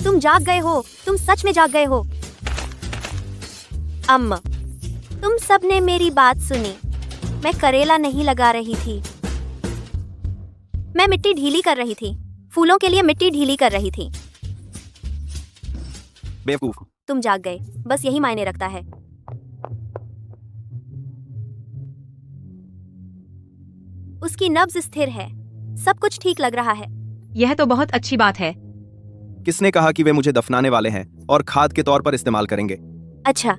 तुम जाग गए हो। तुम सच में जाग गए हो। अम्मा, तुम सबने मेरी बात सुनी। मैं करेला नहीं लगा रही थी। मैं मिट्टी ढीली कर रही थी। फूलों के लिए मिट्टी ढीली कर रही थी। बेवकूफ। तुम जाग गए, बस यही मायने रखता है। उसकी नब्ज स्थिर है। सब कुछ ठीक लग रहा है। यह तो बहुत अच्छी बात है। किसने कहा कि वे मुझे दफनाने वाले हैं और खाद के तौर पर इस्तेमाल करेंगे? अच्छा,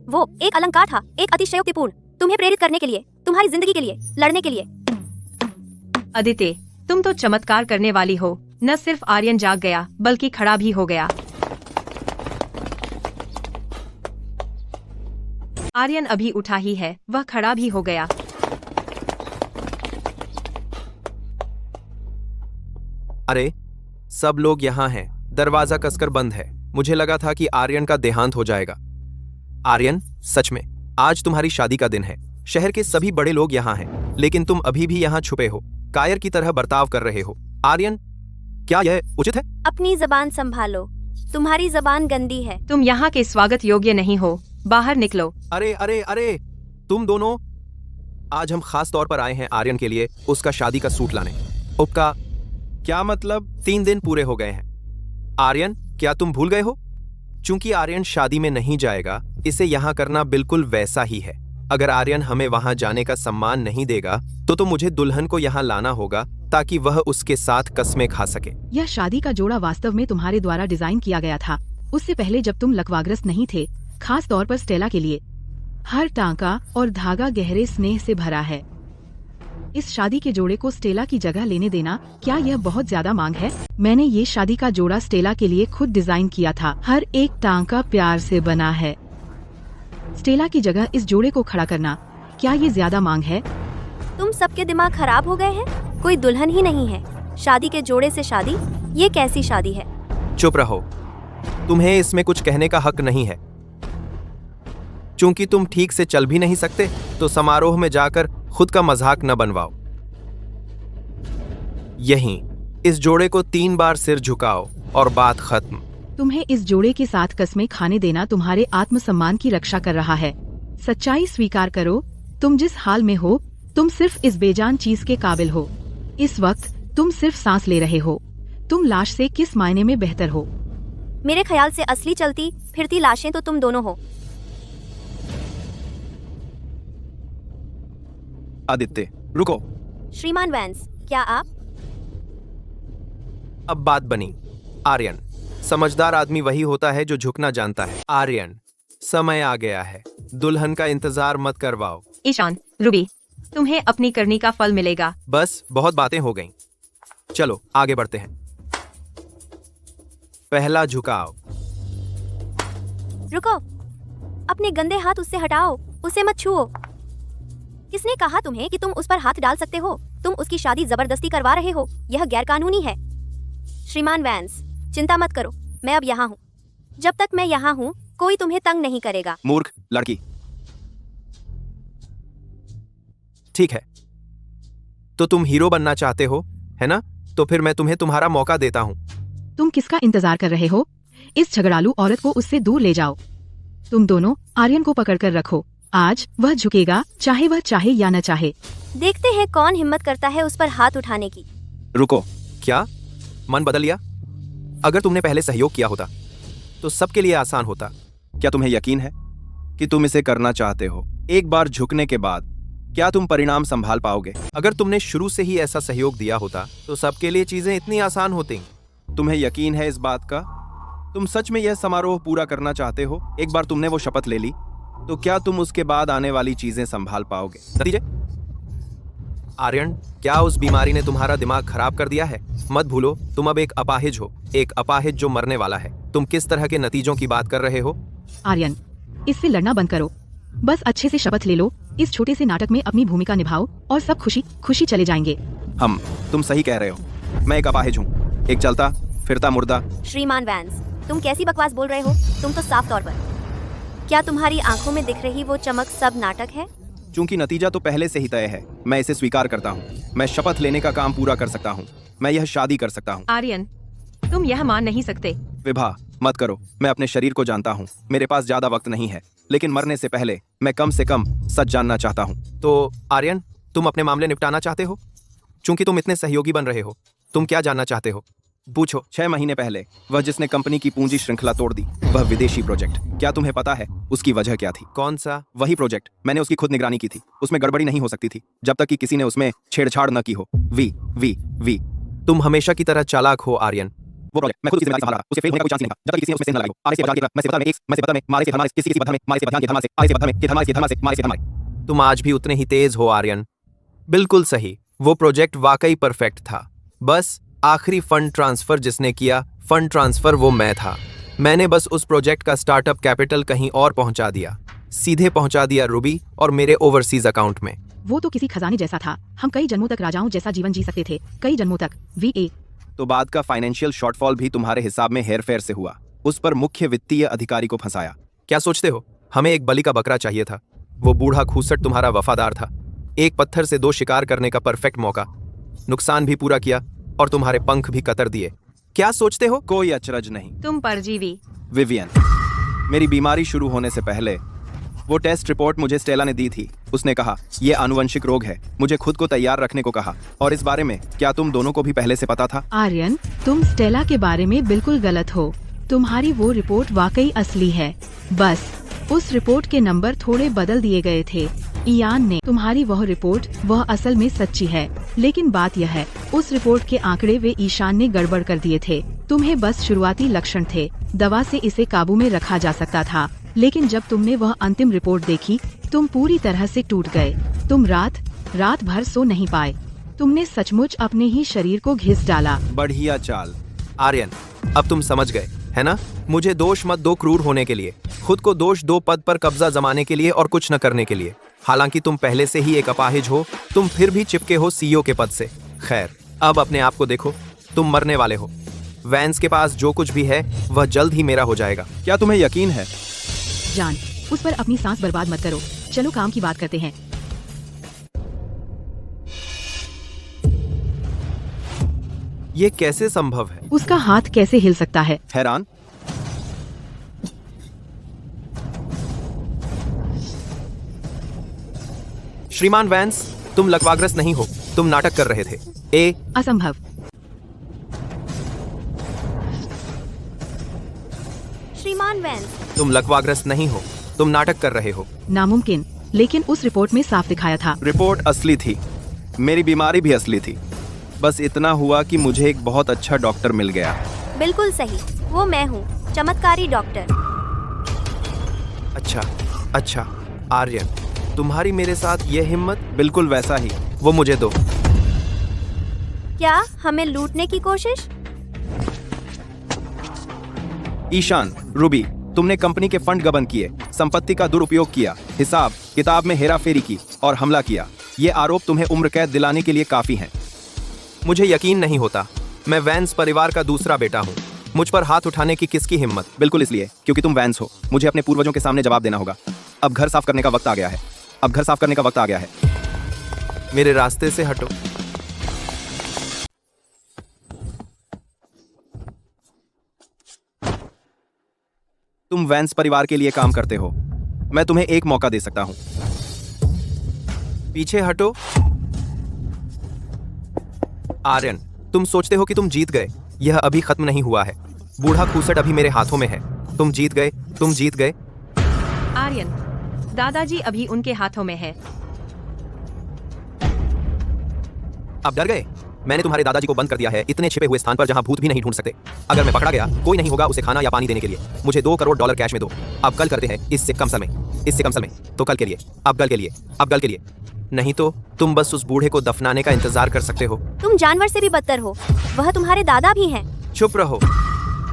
वो एक अलंकार था, एक अतिशयोक्तिपूर्ण, तुम्हें प्रेरित करने के लिए, तुम्हारी जिंदगी के लिए, लड़ने के लिए। अदिति, तुम तो चमत्कार करने वाली हो। न सिर्फ आर्यन जाग गया बल्कि खड़ा भी हो गया। आर्यन अभी उठा ही है, वह खड़ा भी हो गया। अरे, सब लोग यहाँ हैं। दरवाजा कसकर बंद है। मुझे लगा था कि आर्यन का देहांत हो जाएगा। आर्यन, सच में आज तुम्हारी शादी का दिन है। शहर के सभी बड़े लोग यहाँ हैं, लेकिन तुम अभी भी यहाँ छुपे हो, कायर की तरह बर्ताव कर रहे हो। आर्यन, क्या यह उचित है? अपनी जबान संभालो। तुम्हारी जबान गंदी है। तुम यहाँ के स्वागत योग्य नहीं हो। बाहर निकलो। अरे अरे अरे, तुम दोनों। आज हम खास तौर पर आए हैं आर्यन के लिए उसका शादी का सूट लाने। उपका क्या मतलब? 3 दिन पूरे हो गए हैं। आर्यन, क्या तुम भूल गए हो? चूंकि आर्यन शादी में नहीं जाएगा, इसे यहाँ करना बिल्कुल वैसा ही है। अगर आर्यन हमें वहां जाने का सम्मान नहीं देगा तो मुझे दुल्हन को यहाँ लाना होगा ताकि वह उसके साथ कस्में खा सके। यह शादी का जोड़ा वास्तव में तुम्हारे द्वारा डिजाइन किया गया था। उससे पहले जब तुम लकवाग्रस्त नहीं थे, खास तौर पर स्टेला के लिए। हर टांका और धागा गहरे स्नेह से भरा है। इस शादी के जोड़े को स्टेला की जगह लेने देना, क्या यह बहुत ज्यादा मांग है? मैंने ये शादी का जोड़ा स्टेला के लिए खुद डिजाइन किया था। हर एक टांका प्यार से बना है। स्टेला की जगह इस जोड़े को खड़ा करना, क्या ये ज्यादा मांग है? तुम सबके दिमाग खराब हो गए हैं? कोई दुल्हन ही नहीं है। शादी के जोड़े से शादी? ये कैसी शादी है? चुप रहो। तुम्हें इसमें कुछ कहने का हक नहीं है। चूंकि तुम ठीक से चल भी नहीं सकते, तो समारोह में जाकर खुद का मजाक न बनवाओ। यहीं इस जोड़े को 3 बार सिर झुकाओ और बात खत्म। तुम्हें इस जोड़े के साथ कस्में खाने देना तुम्हारे आत्मसम्मान की रक्षा कर रहा है। सच्चाई स्वीकार करो, तुम जिस हाल में हो, तुम सिर्फ इस बेजान चीज के काबिल हो। इस वक्त तुम सिर्फ सांस ले रहे हो। तुम लाश से किस मायने में बेहतर हो? मेरे ख्याल से असली चलती फिरती लाशें तो तुम दोनों हो। आदित्य, रुको। श्रीमान वैंस, क्या आप? अब बात बनी। आर्यन, समझदार आदमी वही होता है जो झुकना जानता है। आर्यन, समय आ गया है। दुल्हन का इंतजार मत करवाओ। ईशान, रूबी, तुम्हें अपनी करनी का फल मिलेगा। बस बहुत बातें हो गईं। चलो आगे बढ़ते हैं। पहला झुकाव। रुको, अपने गंदे हाथ उससे हटाओ, उसे मत छुओ। किसने कहा तुम्हें कि तुम उस पर हाथ डाल सकते हो? तुम उसकी शादी जबरदस्ती करवा रहे हो। यह गैरकानूनी है। श्रीमान वैंस, चिंता मत करो, मैं अब यहाँ हूँ। जब तक मैं यहाँ हूँ कोई तुम्हें तंग नहीं करेगा। मूर्ख लड़की। ठीक है, तो तुम हीरो बनना चाहते हो, है ना? तो फिर मैं तुम्हें तुम्हारा मौका देता हूँ। तुम किसका इंतजार कर रहे हो? इस झगड़ालू औरत को उससे दूर ले जाओ। तुम दोनों आर्यन को पकड़कर रखो। आज वह झुकेगा, चाहे वह चाहे या न चाहे। देखते हैं कौन हिम्मत करता है उस पर हाथ उठाने की। रुको, क्या मन बदल लिया? अगर तुमने पहले सहयोग किया होता तो सबके लिए आसान होता। क्या तुम्हें यकीन है कि तुम इसे करना चाहते हो? एक बार झुकने के बाद क्या तुम परिणाम संभाल पाओगे? अगर तुमने शुरू से ही ऐसा सहयोग दिया होता तो सबके लिए चीजें इतनी आसान होती। तुम्हें यकीन है इस बात का? तुम सच में यह समारोह पूरा करना चाहते हो? एक बार तुमने वो शपथ ले ली तो क्या तुम उसके बाद आने वाली चीजें संभाल पाओगे? नतीजे? आर्यन, क्या उस बीमारी ने तुम्हारा दिमाग खराब कर दिया है? मत भूलो, तुम अब एक अपाहिज हो, एक अपाहिज जो मरने वाला है। तुम किस तरह के नतीजों की बात कर रहे हो? आर्यन, इससे लड़ना बंद करो। बस अच्छे से शपथ ले लो, इस छोटे से नाटक में अपनी भूमिका निभाओ और सब खुशी खुशी चले जाएंगे। तुम सही कह रहे हो। मैं एक अपाहिज हूँ, एक चलता फिरता मुर्दा। श्रीमान वैंस, तुम कैसी बकवास बोल रहे हो? तुम तो साफ तौर पर, क्या तुम्हारी आंखों में दिख रही वो चमक सब नाटक है? चूंकि नतीजा तो पहले से ही तय है, मैं इसे स्वीकार करता हूँ। मैं शपथ लेने का काम पूरा कर सकता हूँ। मैं यह शादी कर सकता हूँ। आर्यन, तुम यह मान नहीं सकते। विभा, मत करो। मैं अपने शरीर को जानता हूँ। मेरे पास ज्यादा वक्त नहीं है, लेकिन मरने से पहले मैं कम से कम सच जानना चाहता हूँ। तो आर्यन, तुम अपने मामले निपटाना चाहते हो? चूंकि तुम इतने सहयोगी बन रहे हो, तुम क्या जानना चाहते हो? पूछो। 6 महीने पहले वह जिसने कंपनी की पूंजी श्रृंखला तोड़ दी, वह विदेशी प्रोजेक्ट, क्या तुम्हें पता है उसकी वजह क्या थी? कौन सा? वही प्रोजेक्ट। मैंने उसकी खुद निगरानी की थी। उसमें गड़बड़ी नहीं हो सकती थी जब तक कि किसी ने उसमें छेड़छाड़ न की हो। वी। तुम हमेशा की तरह चालाक हो आर्यन। वो प्रोजेक्ट मैं खुद की जिम्मेदारी संभाल रहा, उसे फेल होने का कोई चांस नहीं था जब तक किसी ने उसमें सेंध न लगाई हो। आरे से बदला के मैं से बदला में एक, मैं से बदला में मारे से धर्मारे, किसी बदला में मारे से बदला के धर्मारे से, आरे से बदला में के धर्मारे से मारे से धर्मारे। तुम आज भी उतने ही तेज हो आर्यन। बिल्कुल सही, वो प्रोजेक्ट वाकई परफेक्ट था। बस आखिरी फंड ट्रांसफर जिसने किया, फंड ट्रांसफर वो मैं था। मैंने बस उस प्रोजेक्ट का स्टार्टअप कैपिटल कहीं और पहुंचा दिया, सीधे पहुंचा दिया रूबी और मेरे ओवरसीज अकाउंट में। वो तो किसी खजाने जैसा था। हम कई जन्मों तक राजाओं जैसा जीवन जी सकते थे, कई जन्मों तक। वी। तो बाद का फाइनेंशियल शॉर्टफॉल भी तुम्हारे हिसाब में हेरफेर से हुआ। उस पर मुख्य वित्तीय अधिकारी को फंसाया। क्या सोचते हो हमें एक बलि का बकरा चाहिए था? वो बूढ़ा खूसट तुम्हारा वफादार था। एक पत्थर से 2 शिकार करने का परफेक्ट मौका। नुकसान भी पूरा किया और तुम्हारे पंख भी कतर दिए। क्या सोचते हो? कोई अचरज नहीं। तुम परजीवी। विवियन, मेरी बीमारी शुरू होने से पहले वो टेस्ट रिपोर्ट मुझे स्टेला ने दी थी। उसने कहा यह आनुवंशिक रोग है। मुझे खुद को तैयार रखने को कहा। और इस बारे में क्या तुम दोनों को भी पहले से पता था? आर्यन, तुम स्टेला के बारे में बिल्कुल गलत हो। तुम्हारी वो रिपोर्ट वाकई असली है, बस उस रिपोर्ट के नंबर थोड़े बदल दिए गए थे। इयान ने तुम्हारी वह रिपोर्ट, वह असल में सच्ची है। लेकिन बात यह है, उस रिपोर्ट के आंकड़े वे ईशान ने गड़बड़ कर दिए थे। तुम्हें बस शुरुआती लक्षण थे, दवा से इसे काबू में रखा जा सकता था। लेकिन जब तुमने वह अंतिम रिपोर्ट देखी, तुम पूरी तरह से टूट गए। तुम रात भर सो नहीं पाए। तुमने सचमुच अपने ही शरीर को घिस डाला। बढ़िया चाल। आर्यन, अब तुम समझ गए है ना? मुझे दोष मत दो क्रूर होने के लिए, खुद को दोष दो पद पर कब्जा जमाने के लिए और कुछ न करने के लिए। हालांकि तुम पहले से ही एक अपाहिज हो, तुम फिर भी चिपके हो सीईओ के पद से। खैर, अब अपने आप को देखो, तुम मरने वाले हो। वैंस के पास जो कुछ भी है वह जल्द ही मेरा हो जाएगा। क्या तुम्हें यकीन है? जान, उस पर अपनी सांस बर्बाद मत करो। चलो काम की बात करते हैं। ये कैसे संभव है? उसका हाथ कैसे हिल सकता है? हैरान। श्रीमान वैंस, तुम लकवाग्रस्त नहीं हो, तुम नाटक कर रहे थे। ए असंभव। श्रीमान वैंस, तुम लकवाग्रस्त नहीं हो, तुम नाटक कर रहे हो। नामुमकिन, लेकिन उस रिपोर्ट में साफ दिखाया था। रिपोर्ट असली थी, मेरी बीमारी भी असली थी। बस इतना हुआ कि मुझे एक बहुत अच्छा डॉक्टर मिल गया। बिल्कुल सही, वो मैं हूँ, चमत्कारी डॉक्टर। अच्छा आर्यन, तुम्हारी मेरे साथ ये हिम्मत, बिल्कुल वैसा ही। वो मुझे दो। क्या हमें लूटने की कोशिश? ईशान, रूबी, तुमने कंपनी के फंड गबन किए, संपत्ति का दुरुपयोग किया, हिसाब किताब में हेराफेरी की और हमला किया। ये आरोप तुम्हें उम्र कैद दिलाने के लिए काफी हैं। मुझे यकीन नहीं होता, मैं वैंस परिवार का दूसरा बेटा हूँ। मुझ पर हाथ उठाने की किसकी हिम्मत? बिल्कुल इसलिए क्योंकि तुम वैंस हो। मुझे अपने पूर्वजों के सामने जवाब देना होगा। अब घर साफ करने का वक्त आ गया है। अब घर साफ करने का वक्त आ गया है। मेरे रास्ते से हटो। तुम वैंस परिवार के लिए काम करते हो, मैं तुम्हें एक मौका दे सकता हूं। पीछे हटो। आर्यन, तुम सोचते हो कि तुम जीत गए। यह अभी खत्म नहीं हुआ है। बूढ़ा खूसट अभी मेरे हाथों में है। तुम जीत गए, तुम जीत गए। आर्यन, दादाजी अभी उनके हाथों में है। अब डर गए? मैंने तुम्हारे दादाजी को बंद कर दिया है इतने छिपे हुए स्थान पर जहां भूत भी नहीं ढूंढ सकते। अगर मैं पकड़ा गया, कोई नहीं होगा उसे खाना या पानी देने के लिए। मुझे $2 करोड़ कैश में दो। अब कल करते हैं, इससे कम समय तो कल के लिए, अब कल के लिए, अब कल के लिए। नहीं तो तुम बस उस बूढ़े को दफनाने का इंतजार कर सकते हो। तुम जानवर से भी बदतर हो, वह तुम्हारे दादा भी हैं। चुप रहो।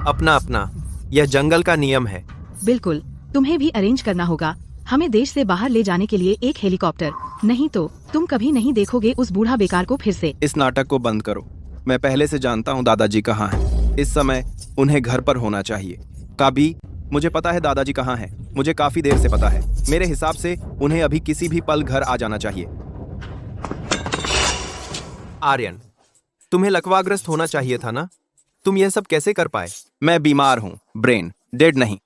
अपना, यह जंगल का नियम है। बिल्कुल, तुम्हें भी अरेंज करना होगा। हमें देश से बाहर ले जाने के लिए एक हेलीकॉप्टर, नहीं तो तुम कभी नहीं देखोगे उस बूढ़ा बेकार को फिर से। इस नाटक को बंद करो। मैं पहले से जानता हूँ दादाजी कहाँ हैं। इस समय उन्हें घर पर होना चाहिए। कभी मुझे पता है दादाजी कहाँ हैं। मुझे काफी देर से पता है। मेरे हिसाब से उन्हें अभी किसी भी पल घर आ जाना चाहिए। आर्यन, तुम्हें लकवाग्रस्त होना चाहिए था ना? तुम यह सब कैसे कर पाए? मैं बीमार हूँ, ब्रेन डेड नहीं।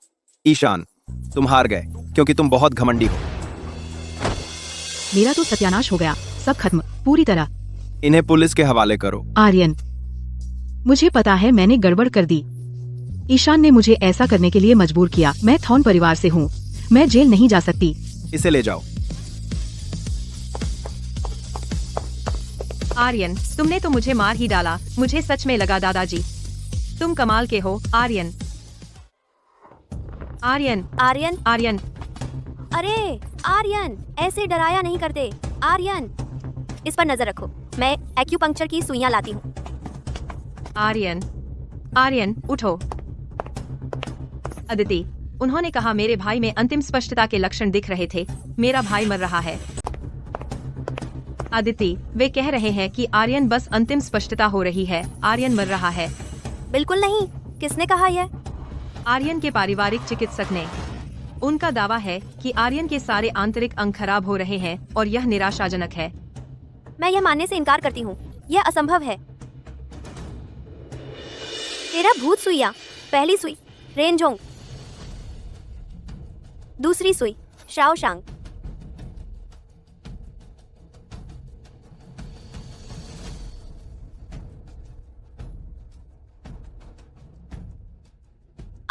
ईशान, तुम हार गए क्योंकि तुम बहुत घमंडी हो। मेरा तो सत्यानाश हो गया, सब खत्म पूरी तरह। इन्हें पुलिस के हवाले करो। आर्यन, मुझे पता है मैंने गड़बड़ कर दी। ईशान ने मुझे ऐसा करने के लिए मजबूर किया। मैं थॉर्न परिवार से हूँ, मैं जेल नहीं जा सकती। इसे ले जाओ। आर्यन, तुमने तो मुझे मार ही डाला। मुझे सच में लगा दादाजी तुम कमाल के हो। आर्यन, आर्यन, आर्यन, आर्यन, अरे आर्यन, ऐसे डराया नहीं करते। आर्यन, इस पर नजर रखो, मैं एक्यूपंक्चर की सुइयां लाती हूँ। आर्यन, आर्यन, उठो। अदिति, उन्होंने कहा मेरे भाई में अंतिम स्पष्टता के लक्षण दिख रहे थे। मेरा भाई मर रहा है। अदिति, वे कह रहे हैं कि आर्यन बस अंतिम स्पष्टता हो रही है। आर्यन मर रहा है। बिल्कुल नहीं, किसने कहा यह? आर्यन के पारिवारिक चिकित्सक ने। उनका दावा है कि आर्यन के सारे आंतरिक अंग खराब हो रहे हैं और यह निराशाजनक है। मैं यह मानने से इनकार करती हूँ, यह असंभव है। तेरा भूत सुइया, पहली सुई रेनजोंग, दूसरी सुई शाओशांग,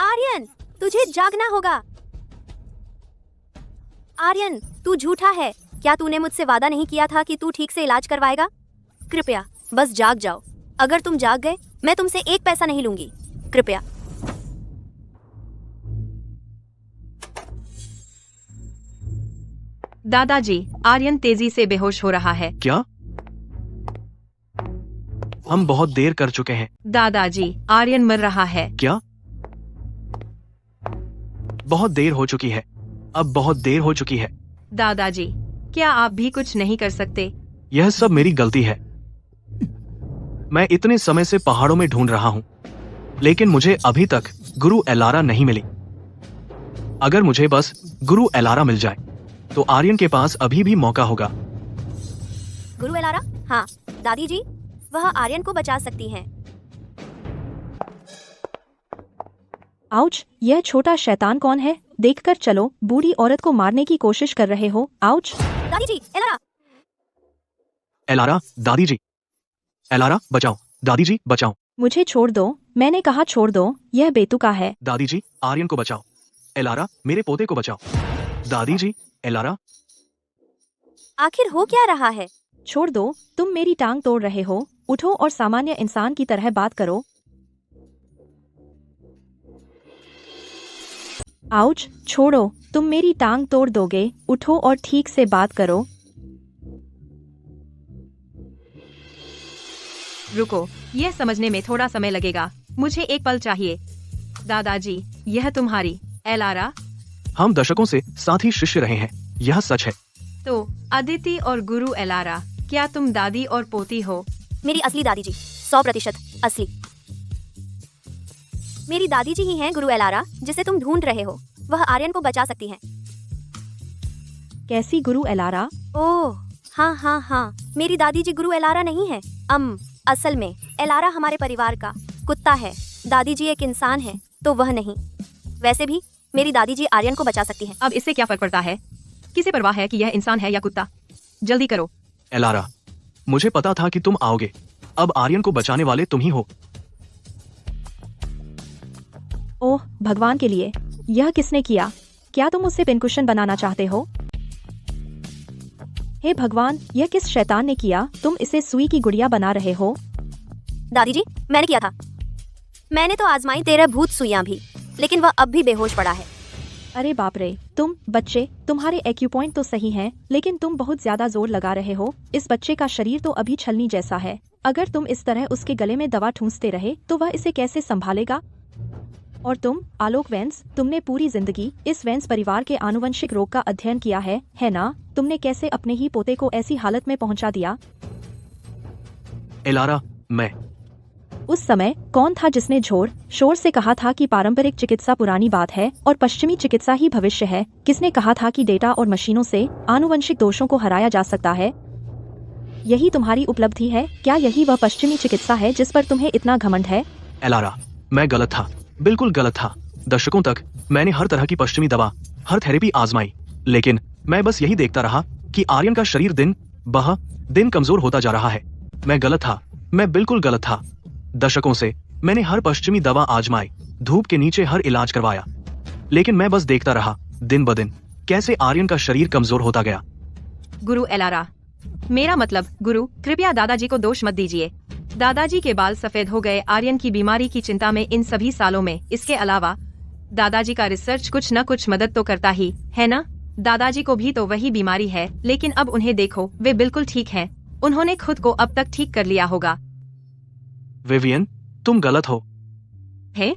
आर्यन, तुझे जागना होगा। आर्यन, तू झूठा है। क्या तूने मुझसे वादा नहीं किया था कि तू ठीक से इलाज करवाएगा? कृपया बस जाग जाओ। अगर तुम जाग गए, मैं तुमसे एक पैसा नहीं लूंगी। कृपया। दादाजी, आर्यन तेजी से बेहोश हो रहा है। क्या? हम बहुत देर कर चुके हैं। दादाजी, आर्यन मर रहा है। क्या? बहुत देर हो चुकी है। अब बहुत देर हो चुकी है। दादाजी, क्या आप भी कुछ नहीं कर सकते? यह सब मेरी गलती है। मैं इतने समय से पहाड़ों में ढूंढ रहा हूँ, लेकिन मुझे अभी तक गुरु एलारा नहीं मिली। अगर मुझे बस गुरु एलारा मिल जाए, तो आर्यन के पास अभी भी मौका होगा। गुरु एलारा? हाँ दादी जी, वह आर्यन को बचा सकती हैं। आउच, यह छोटा शैतान कौन है? देखकर चलो, बूढ़ी औरत को मारने की कोशिश कर रहे हो। आउच। दादी जी, एलारा। एलारा, दादी जी, एलारा बचाओ, दादी जी बचाओ, मुझे छोड़ दो, मैंने कहा छोड़ दो, यह बेतुका है। दादी जी आर्यन को बचाओ, एलारा मेरे पोते को बचाओ, दादी जी, एलारा। आखिर हो क्या रहा है? छोड़ दो, तुम मेरी टांग तोड़ रहे हो, उठो और सामान्य इंसान की तरह बात करो। आउच, छोड़ो, तुम मेरी टांग तोड़ दोगे, उठो और ठीक से बात करो। रुको, यह समझने में थोड़ा समय लगेगा, मुझे एक पल चाहिए। दादाजी, यह तुम्हारी एलारा? हम दशकों से साथ ही शिष्य रहे हैं, यह सच है। तो अदिति और गुरु एलारा, क्या तुम दादी और पोती हो? मेरी असली दादी जी, 100% असली। मेरी दादी जी ही हैं गुरु एलारा, जिसे तुम ढूंढ रहे हो। वह आर्यन को बचा सकती हैं। कैसी गुरु एलारा? ओह हाँ, मेरी दादी जी गुरु एलारा नहीं है। असल में एलारा हमारे परिवार का कुत्ता है। दादी जी एक इंसान है, तो वह नहीं। वैसे भी मेरी दादी जी आर्यन को बचा सकती हैं। अब इससे क्या फर्क पड़ता है? किसे परवाह है कि यह इंसान है या कुत्ता? जल्दी करो। एलारा, मुझे पता था कि तुम आओगे। अब आर्यन को बचाने वाले तुम ही हो। ओह भगवान के लिए, यह किसने किया? क्या तुम उससे पिनकुशन बनाना चाहते हो? हे भगवान, यह किस शैतान ने किया? तुम इसे सुई की गुड़िया बना रहे हो। दादी जी, मैंने किया था। मैंने तो आजमाई 13 भूत सुइयां भी, लेकिन वह अब भी बेहोश पड़ा है। अरे बाप रे, तुम बच्चे, तुम्हारे एक्यूपॉइंट तो सही हैं, लेकिन तुम बहुत ज्यादा जोर लगा रहे हो। इस बच्चे का शरीर तो अभी छलनी जैसा है। अगर तुम इस तरह उसके गले में दवा ठूंसते रहे तो वह इसे कैसे संभालेगा? और तुम आलोक वेंस, तुमने पूरी जिंदगी इस वेंस परिवार के आनुवंशिक रोग का अध्ययन किया है ना? तुमने कैसे अपने ही पोते को ऐसी हालत में पहुंचा दिया? एलारा, मैं उस समय कौन था जिसने जोर शोर से कहा था कि पारंपरिक चिकित्सा पुरानी बात है और पश्चिमी चिकित्सा ही भविष्य है? किसने कहा था कि डेटा और मशीनों से आनुवंशिक दोषों को हराया जा सकता है? यही तुम्हारी उपलब्धि है? क्या यही वह पश्चिमी चिकित्सा है जिस पर तुम्हें इतना घमंड है? एलारा, मैं गलत था, बिल्कुल गलत था। दशकों तक मैंने हर तरह की पश्चिमी दवा, हर थेरेपी आजमाई, लेकिन मैं बस यही देखता रहा कि आर्यन का शरीर दिन ब दिन कमजोर होता जा रहा है। मैं गलत था, मैं बिल्कुल गलत था। दशकों से मैंने हर पश्चिमी दवा आजमाई, धूप के नीचे हर इलाज करवाया, लेकिन मैं बस देखता रहा दिन ब दिन कैसे आर्यन का शरीर कमजोर होता गया। गुरु एलारा, मेरा मतलब गुरु, कृपया दादाजी को दोष मत दीजिए। दादाजी के बाल सफेद हो गए आर्यन की बीमारी की चिंता में इन सभी सालों में। इसके अलावा दादाजी का रिसर्च कुछ न कुछ मदद तो करता ही है ना? दादाजी को भी तो वही बीमारी है, लेकिन अब उन्हें देखो, वे बिल्कुल ठीक हैं। उन्होंने खुद को अब तक ठीक कर लिया होगा। विवियन, तुम गलत हो। है?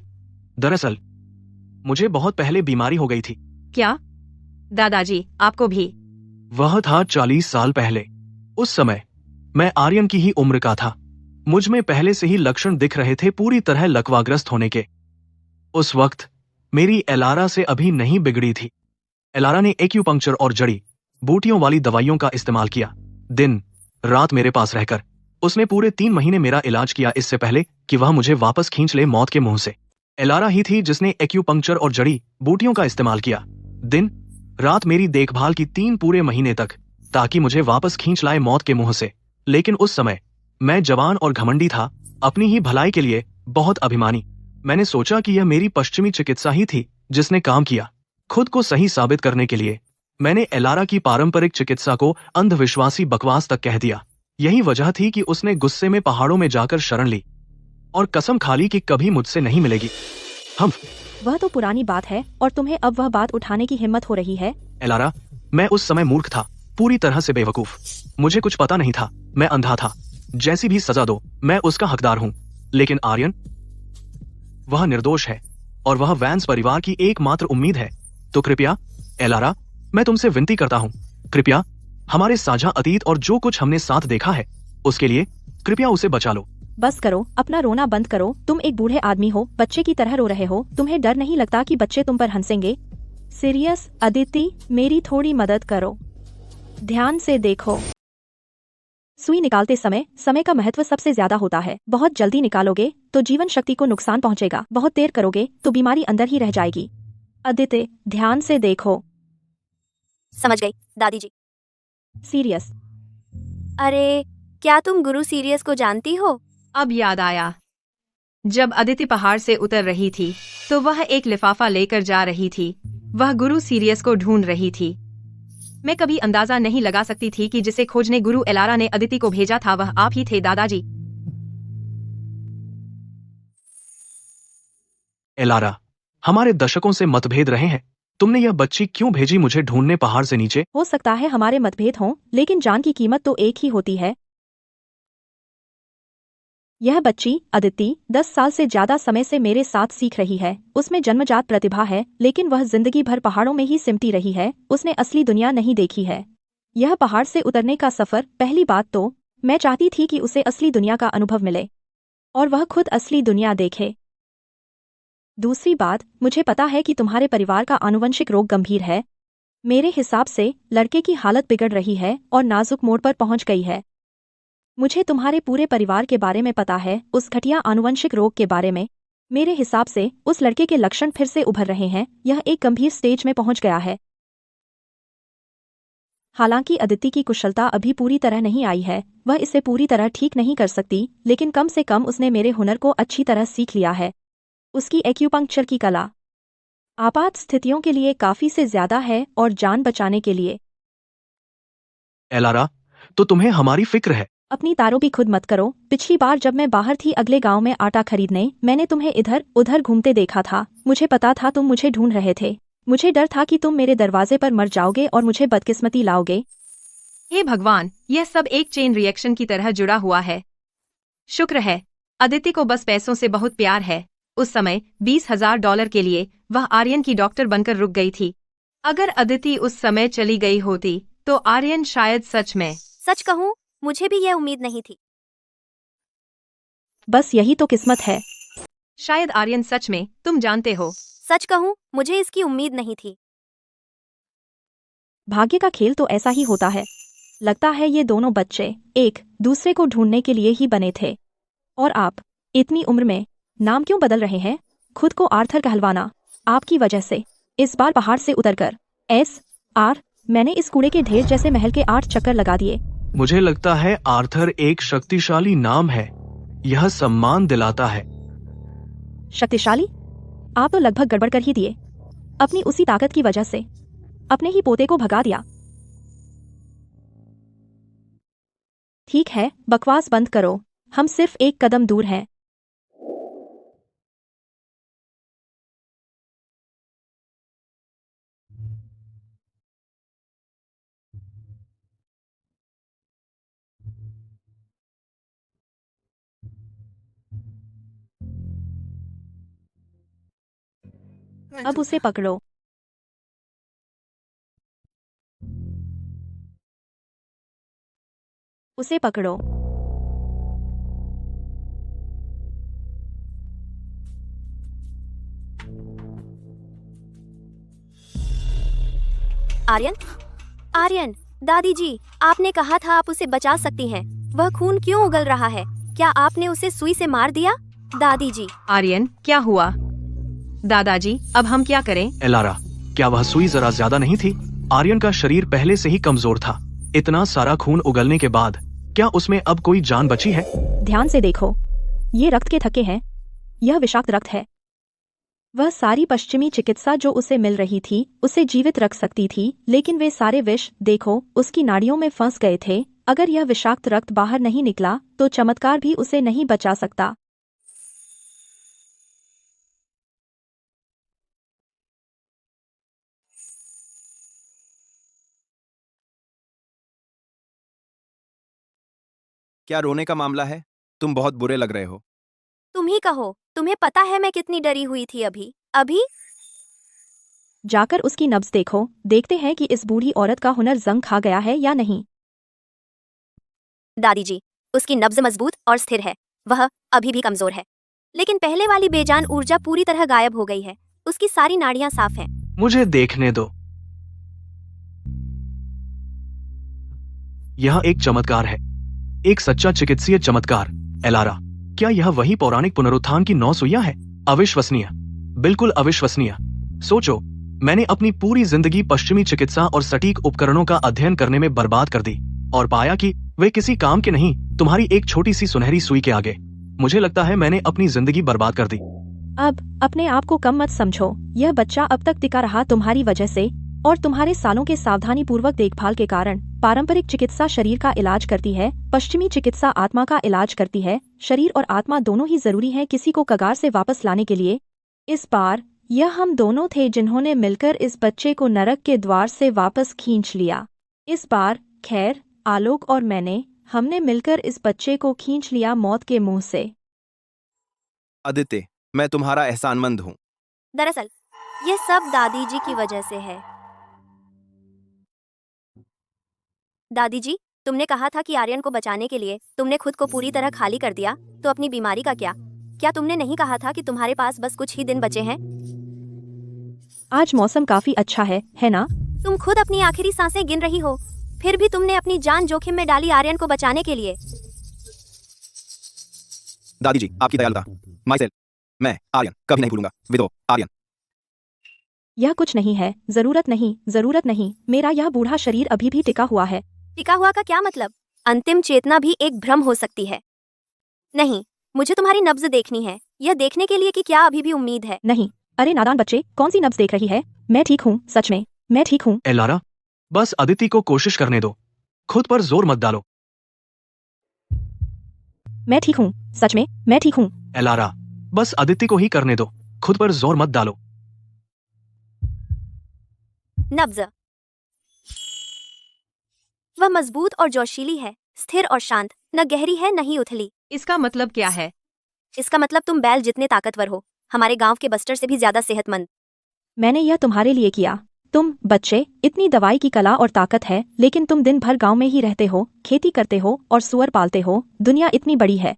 दरअसल मुझे बहुत पहले बीमारी हो गई थी। क्या? दादाजी, आपको भी? वह था 40 साल पहले। उस समय मैं आर्यन की ही उम्र का था। मुझ में पहले से ही लक्षण दिख रहे थे पूरी तरह लकवाग्रस्त होने के। उस वक्त मेरी एलारा से अभी नहीं बिगड़ी थी। एलारा ने एक्यूपंक्चर और जड़ी बूटियों वाली दवाइयों का इस्तेमाल किया, दिन रात मेरे पास रहकर। उसने पूरे 3 महीने मेरा इलाज किया, इससे पहले कि वह मुझे वापस खींच ले मौत के मुंह से। एलारा ही थी जिसने एक्यूपंक्चर और जड़ी बूटियों का इस्तेमाल किया, दिन रात मेरी देखभाल की 3 पूरे महीने तक, ताकि मुझे वापस खींच लाए मौत के मुंह से। लेकिन उस समय मैं जवान और घमंडी था, अपनी ही भलाई के लिए बहुत अभिमानी। मैंने सोचा कि यह मेरी पश्चिमी चिकित्सा ही थी जिसने काम किया। खुद को सही साबित करने के लिए मैंने एलारा की पारंपरिक चिकित्सा को अंधविश्वासी बकवास तक कह दिया। यही वजह थी कि उसने गुस्से में पहाड़ों में जाकर शरण ली और कसम खा ली कि कभी मुझसे नहीं मिलेगी। हम वह तो पुरानी बात है और तुम्हें अब वह बात उठाने की हिम्मत हो रही है? एलारा, मैं उस समय मूर्ख था, पूरी तरह से बेवकूफ। मुझे कुछ पता नहीं था, मैं अंधा था। जैसी भी सजा दो, मैं उसका हकदार हूं। लेकिन आर्यन, वह निर्दोष है और वह वैंस परिवार की एकमात्र उम्मीद है। तो कृपया एलारा, मैं तुमसे विनती करता हूं, कृपया हमारे साझा अतीत और जो कुछ हमने साथ देखा है, उसके लिए कृपया उसे बचा लो। बस करो, अपना रोना बंद करो। तुम एक बूढ़े आदमी हो, बच्चे की तरह रो रहे हो। तुम्हें डर नहीं लगता कि बच्चे तुम पर हंसेंगे? सीरियस अदिति, मेरी थोड़ी मदद करो। ध्यान से देखो। सुई निकालते समय का महत्व सबसे ज्यादा होता है। बहुत जल्दी निकालोगे तो जीवन शक्ति को नुकसान पहुंचेगा, बहुत देर करोगे तो बीमारी अंदर ही रह जाएगी। अदिति, ध्यान से देखो। समझ गई दादी जी। सीरियस। अरे क्या तुम गुरु सीरियस को जानती हो? अब याद आया। जब अदिति पहाड़ से उतर रही थी तो वह एक लिफाफा लेकर जा रही थी। वह गुरु सीरियस को ढूंढ रही थी। मैं कभी अंदाजा नहीं लगा सकती थी कि जिसे खोजने गुरु एलारा ने अदिति को भेजा था वह आप ही थे दादाजी। एलारा, हमारे दशकों से मतभेद रहे हैं। तुमने यह बच्ची क्यों भेजी मुझे ढूंढने पहाड़ से नीचे? हो सकता है हमारे मतभेद हों, लेकिन जान की कीमत तो एक ही होती है। यह बच्ची अदिति 10 साल से ज्यादा समय से मेरे साथ सीख रही है। उसमें जन्मजात प्रतिभा है, लेकिन वह जिंदगी भर पहाड़ों में ही सिमटी रही है। उसने असली दुनिया नहीं देखी है। यह पहाड़ से उतरने का सफर, पहली बात तो मैं चाहती थी कि उसे असली दुनिया का अनुभव मिले और वह खुद असली दुनिया देखे। दूसरी बात, मुझे पता है कि तुम्हारे परिवार का आनुवंशिक रोग गंभीर है। मेरे हिसाब से लड़के की हालत बिगड़ रही है और नाजुक मोड़ पर पहुंच गई है। मुझे तुम्हारे पूरे परिवार के बारे में पता है, उस घटिया आनुवंशिक रोग के बारे में। मेरे हिसाब से उस लड़के के लक्षण फिर से उभर रहे हैं। यह एक गंभीर स्टेज में पहुंच गया है। हालांकि अदिति की कुशलता अभी पूरी तरह नहीं आई है, वह इसे पूरी तरह ठीक नहीं कर सकती, लेकिन कम से कम उसने मेरे हुनर को अच्छी तरह सीख लिया है। उसकी एक्यूपंक्चर की कला आपात स्थितियों के लिए काफी से ज्यादा है और जान बचाने के लिए। एलारा, तो तुम्हें हमारी फिक्र है। अपनी तारों भी खुद मत करो। पिछली बार जब मैं बाहर थी अगले गांव में आटा खरीदने, मैंने तुम्हें इधर उधर घूमते देखा था। मुझे पता था तुम मुझे ढूंढ रहे थे। मुझे डर था कि तुम मेरे दरवाजे पर मर जाओगे और मुझे बदकिस्मती लाओगे। हे भगवान, यह सब एक चेन रिएक्शन की तरह जुड़ा हुआ है। शुक्र है अदिति को बस पैसों से बहुत प्यार है। उस समय $20,000 के लिए वह आर्यन की डॉक्टर बनकर रुक गई थी। अगर अदिति उस समय चली गई होती तो आर्यन शायद सच कहूँ, मुझे भी यह उम्मीद नहीं थी। बस यही तो किस्मत है। शायद आर्यन सच में, तुम जानते हो। सच कहूँ, मुझे इसकी उम्मीद नहीं थी। भाग्य का खेल तो ऐसा ही होता है। लगता है ये दोनों बच्चे एक दूसरे को ढूंढने के लिए ही बने थे। और आप इतनी उम्र में नाम क्यों बदल रहे हैं? खुद को आर्थर कहलवाना आपकी वजह से। इस बार पहाड़ से उतरकर मैंने इस कूड़े के ढेर जैसे महल के 8 चक्कर लगा दिए। मुझे लगता है आर्थर एक शक्तिशाली नाम है। यह सम्मान दिलाता है। शक्तिशाली? आप तो लगभग गड़बड़ कर ही दिए। अपनी उसी ताकत की वजह से अपने ही पोते को भगा दिया। ठीक है, बकवास बंद करो। हम सिर्फ एक कदम दूर हैं। अब उसे पकड़ो। उसे पकड़ो। आर्यन, आर्यन, दादी जी, आपने कहा था आप उसे बचा सकती हैं। वह खून क्यों उगल रहा है? क्या आपने उसे सुई से मार दिया? दादी जी। आर्यन, क्या हुआ? दादाजी, अब हम क्या करें? एलारा, क्या वह सुई जरा ज्यादा नहीं थी? आर्यन का शरीर पहले से ही कमजोर था। इतना सारा खून उगलने के बाद क्या उसमें अब कोई जान बची है? ध्यान से देखो, ये रक्त के थक्के हैं। यह विषाक्त रक्त है। वह सारी पश्चिमी चिकित्सा जो उसे मिल रही थी उसे जीवित रख सकती थी, लेकिन वे सारे विष देखो उसकी नाड़ियों में फंस गए थे। अगर यह विषाक्त रक्त बाहर नहीं निकला तो चमत्कार भी उसे नहीं बचा सकता। क्या रोने का मामला है? तुम बहुत बुरे लग रहे हो। तुम ही कहो, तुम्हें पता है मैं कितनी डरी हुई थी अभी? जाकर उसकी नब्ज देखो। देखते हैं कि इस बूढ़ी औरत का हुनर जंग खा गया है या नहीं। दादी जी, उसकी नब्ज मजबूत और स्थिर है। वह अभी भी कमजोर है, लेकिन पहले वाली बेजान ऊर्जा पूरी तरह गायब हो गई है। उसकी सारी नाड़ियां साफ हैं। मुझे देखने दो। यह एक चमत्कार है, एक सच्चा चिकित्सीय चमत्कार। एलारा, क्या यह वही पौराणिक पुनरुत्थान की 9 सुइयां है? अविश्वसनीय, बिल्कुल अविश्वसनीय। सोचो, मैंने अपनी पूरी जिंदगी पश्चिमी चिकित्सा और सटीक उपकरणों का अध्ययन करने में बर्बाद कर दी और पाया कि वे किसी काम के नहीं, तुम्हारी एक छोटी सी सुनहरी सुई के आगे। मुझे लगता है मैंने अपनी जिंदगी बर्बाद कर दी। अब अपने आप को कम मत समझो। यह बच्चा अब तक टिका रहा तुम्हारी वजह से, और तुम्हारे सालों के सावधानी पूर्वक देखभाल के कारण। पारंपरिक चिकित्सा शरीर का इलाज करती है, पश्चिमी चिकित्सा आत्मा का इलाज करती है। शरीर और आत्मा दोनों ही जरूरी हैं किसी को कगार से वापस लाने के लिए। इस बार यह हम दोनों थे जिन्होंने मिलकर इस बच्चे को नरक के द्वार से वापस खींच लिया। इस बार खैर, आलोक और हमने मिलकर इस बच्चे को खींच लिया मौत के मुंह से। आदित्य, मैं तुम्हारा एहसानमंद हूँ। दरअसल ये सब दादी जी की वजह से है। दादी जी, तुमने कहा था कि आर्यन को बचाने के लिए तुमने खुद को पूरी तरह खाली कर दिया, तो अपनी बीमारी का क्या? क्या तुमने नहीं कहा था कि तुम्हारे पास बस कुछ ही दिन बचे हैं? आज मौसम काफी अच्छा है ना? तुम खुद अपनी आखिरी सांसें गिन रही हो, फिर भी तुमने अपनी जान जोखिम में डाली आर्यन को बचाने के लिए। दादी जी, आपकी दयालुता। माइसेल, मैं आर्यन कभी नहीं भूलूंगा। विदो आर्यन। यह कुछ नहीं है, जरूरत नहीं। मेरा यह बूढ़ा शरीर अभी भी टिका हुआ है। टिका हुआ का क्या मतलब? अंतिम चेतना भी एक भ्रम हो सकती है। नहीं, मुझे तुम्हारी नब्ज देखनी है, यह देखने के लिए कि क्या अभी भी उम्मीद है। नहीं, अरे नादान बच्चे, कौन सी नब्ज देख रही है? मैं ठीक हूँ, सच में, मैं ठीक हूँ। एलारा, बस अदिति को कोशिश करने दो, खुद पर जोर मत डालो। मैं ठीक हूँ, सच में, मैं ठीक हूँ। एलारा, बस अदिति को ही करने दो, खुद पर जोर मत डालो। नब्ज। वह मजबूत और जोशीली है, स्थिर और शांत, न गहरी है न ही उथली। इसका मतलब क्या है? इसका मतलब तुम बैल जितने ताकतवर हो, हमारे गांव के बस्टर से भी ज्यादा सेहतमंद। मैंने यह तुम्हारे लिए किया। तुम बच्चे, इतनी दवाई की कला और ताकत है, लेकिन तुम दिन भर गांव में ही रहते हो, खेती करते हो और सुअर पालते हो। दुनिया इतनी बड़ी है।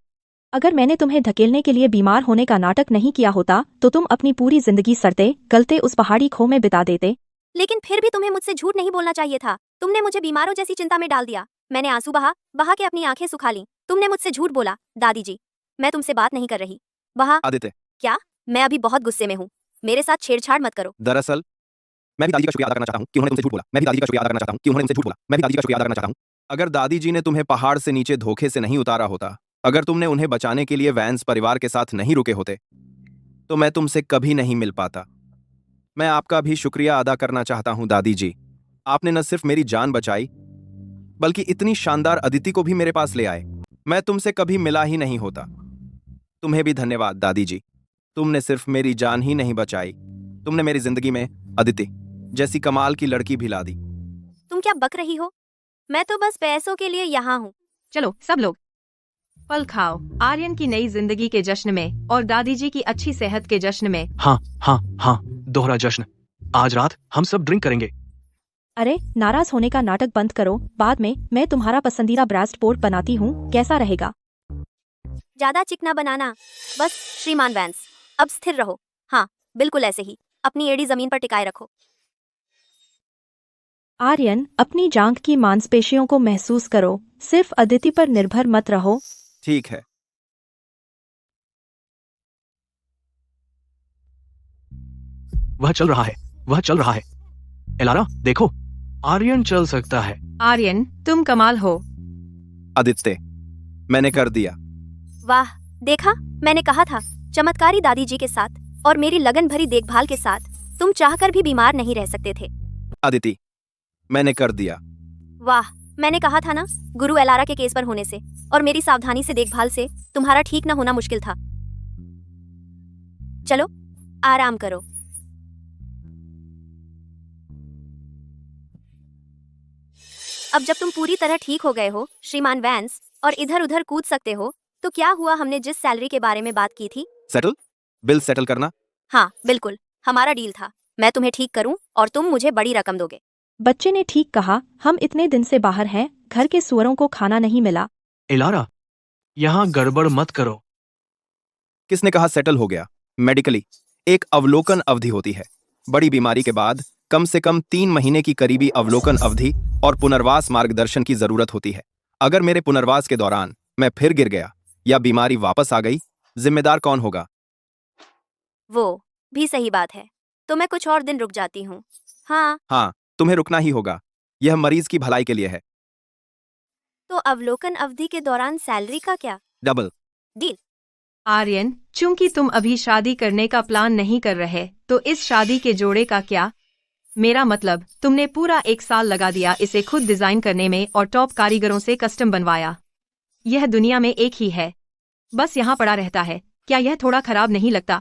अगर मैंने तुम्हें धकेलने के लिए बीमार होने का नाटक नहीं किया होता, तो तुम अपनी पूरी जिंदगी सड़ते गलते उस पहाड़ी खो में बिता देते। लेकिन फिर भी तुम्हें मुझसे झूठ नहीं बोलना चाहिए था। तुमने मुझे बीमारों जैसी चिंता में डाल दिया। मैंने आंसू बहा के अपनी आंखें सुखा ली। तुमने मुझसे झूठ बोला। दादी जी, मैं तुमसे बात नहीं कर रही। आदित्य, क्या? मैं अभी बहुत गुस्से में हूँ, मेरे साथ छेड़छाड़ मत करो। दरअसल मैं भी दादी का शुक्रिया अदा करना चाहता हूँ कि उन्होंने तुमसे झूठ बोला। मैं भी दादी का शुक्रिया अदा करना चाहता हूँ कि उन्होंने मुझसे झूठ बोला। मैं भी दादी का शुक्रिया अदा करना चाहता हूँ। अगर दादी जी ने तुम्हें पहाड़ से नीचे धोखे से नहीं उतारा होता, अगर तुमने उन्हें बचाने के लिए वैंस परिवार के साथ नहीं रुके होते, तो मैं तुमसे कभी नहीं मिल पाता। मैं आपका भी शुक्रिया अदा करना चाहता हूं दादी जी। आपने न सिर्फ मेरी जान बचाई, बल्कि इतनी शानदार अदिति को भी मेरे पास ले आए। मैं तुमसे कभी मिला ही नहीं होता। तुम्हें भी धन्यवाद दादी जी। तुमने सिर्फ मेरी जान ही नहीं बचाई, तुमने मेरी जिंदगी में अदिति जैसी कमाल की लड़की भी ला दी। तुम क्या बक रही हो? मैं तो बस पैसों के लिए यहाँ हूँ। चलो सब लोग फल खाओ, आर्यन की नई जिंदगी के जश्न में और दादी जी की अच्छी सेहत के जश्न में। हाँ, दोहरा जश्न। आज रात हम सब ड्रिंक करेंगे। अरे नाराज होने का नाटक बंद करो, बाद में मैं तुम्हारा पसंदीदा ब्रास्ट पोर्ट बनाती हूँ, कैसा रहेगा? ज्यादा चिकना बनाना। बस श्रीमान वैंस, अब स्थिर रहो। हाँ, बिल्कुल ऐसे ही, अपनी एड़ी जमीन पर टिकाए रखो। आर्यन, अपनी जांघ की मांसपेशियों को महसूस करो, सिर्फ अदिति पर निर्भर मत रहो। ठीक है। वह चल रहा है। एलारा, देखो, आर्यन चल सकता है। आर्यन, तुम कमाल हो। आदित्य, मैंने कर दिया। वाह, देखा, मैंने कहा था। चमत्कारी दादी जी के साथ और मेरी लगन भरी देखभाल के साथ तुम चाहकर भी बीमार नहीं रह सकते थे। आदिति, मैंने कर दिया। वाह, मैंने कहा था ना, गुरु एलारा के केस पर होने से और मेरी सावधानी से देखभाल से तुम्हारा ठीक न होना मुश्किल था। चलो, आराम करो। अब जब तुम पूरी तरह ठीक हो गए हो, श्रीमान वैंस, और इधर उधर कूद सकते हो, तो क्या हुआ हमने जिस सैलरी के बारे में बात की थी? सेटल? बिल सेटल करना? हाँ, बिल्कुल, हमारा डील था। मैं तुम्हें ठीक करूं और तुम मुझे बड़ी रकम दोगे। बच्चे ने ठीक कहा, हम इतने दिन से बाहर हैं, घर के सुअरों को खाना नहीं मिला। एलारा, यहाँ गड़बड़ मत करो। किसने कहा सेटल हो गया? मेडिकली एक अवलोकन अवधि होती है। बड़ी बीमारी के बाद कम से कम 3 महीने की करीबी अवलोकन अवधि और पुनर्वास मार्गदर्शन की जरूरत होती है। अगर मेरे पुनर्वास के दौरान मैं फिर गिर गया या बीमारी वापस आ गई, जिम्मेदार कौन होगा? वो भी सही बात है, तो मैं कुछ और दिन रुक जाती हूँ। हाँ, हाँ, तुम्हें रुकना ही होगा। यह मरीज की भलाई के लिए है। तो अवलोकन अवधि के दौरान सैलरी का क्या? डबल। डील। आर्यन, चूंकि तुम अभी शादी करने का प्लान नहीं कर रहे, तो इस शादी के जोड़े का क्या? मेरा मतलब, तुमने पूरा 1 साल लगा दिया इसे खुद डिजाइन करने में और टॉप कारीगरों से कस्टम बनवाया। यह दुनिया में एक ही है, बस यहाँ पड़ा रहता है। क्या यह थोड़ा खराब नहीं लगता?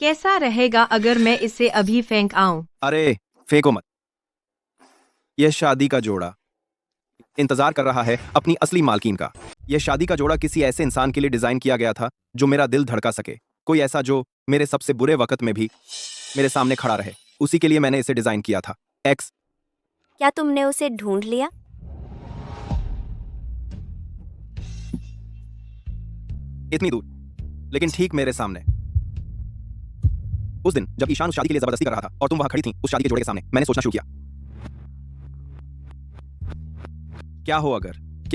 कैसा रहेगा अगर मैं इसे अभी फेंक आऊं? अरे फेंको मत। यह शादी का जोड़ा इंतजार कर रहा है अपनी असली मालकीन का। यह शादी का जोड़ा किसी ऐसे इंसान के लिए डिजाइन किया गया था जो मेरा दिल धड़का सके, कोई ऐसा जो मेरे सबसे बुरे वक्त में भी मेरे सामने खड़ा रहे। उसी के लिए मैंने इसे डिजाइन किया था। एक्स। क्या तुमने उसे ढूंढ लिया? इतनी दूर, लेकिन ठीक मेरे सामने। उस दिन जब ईशान उस शादी के लिए जबरदस्ती कर रहा था और तुम वहां खड़ी थी उस शादी के जोड़े के सामने, मैंने सोचना शुरू किया, क्या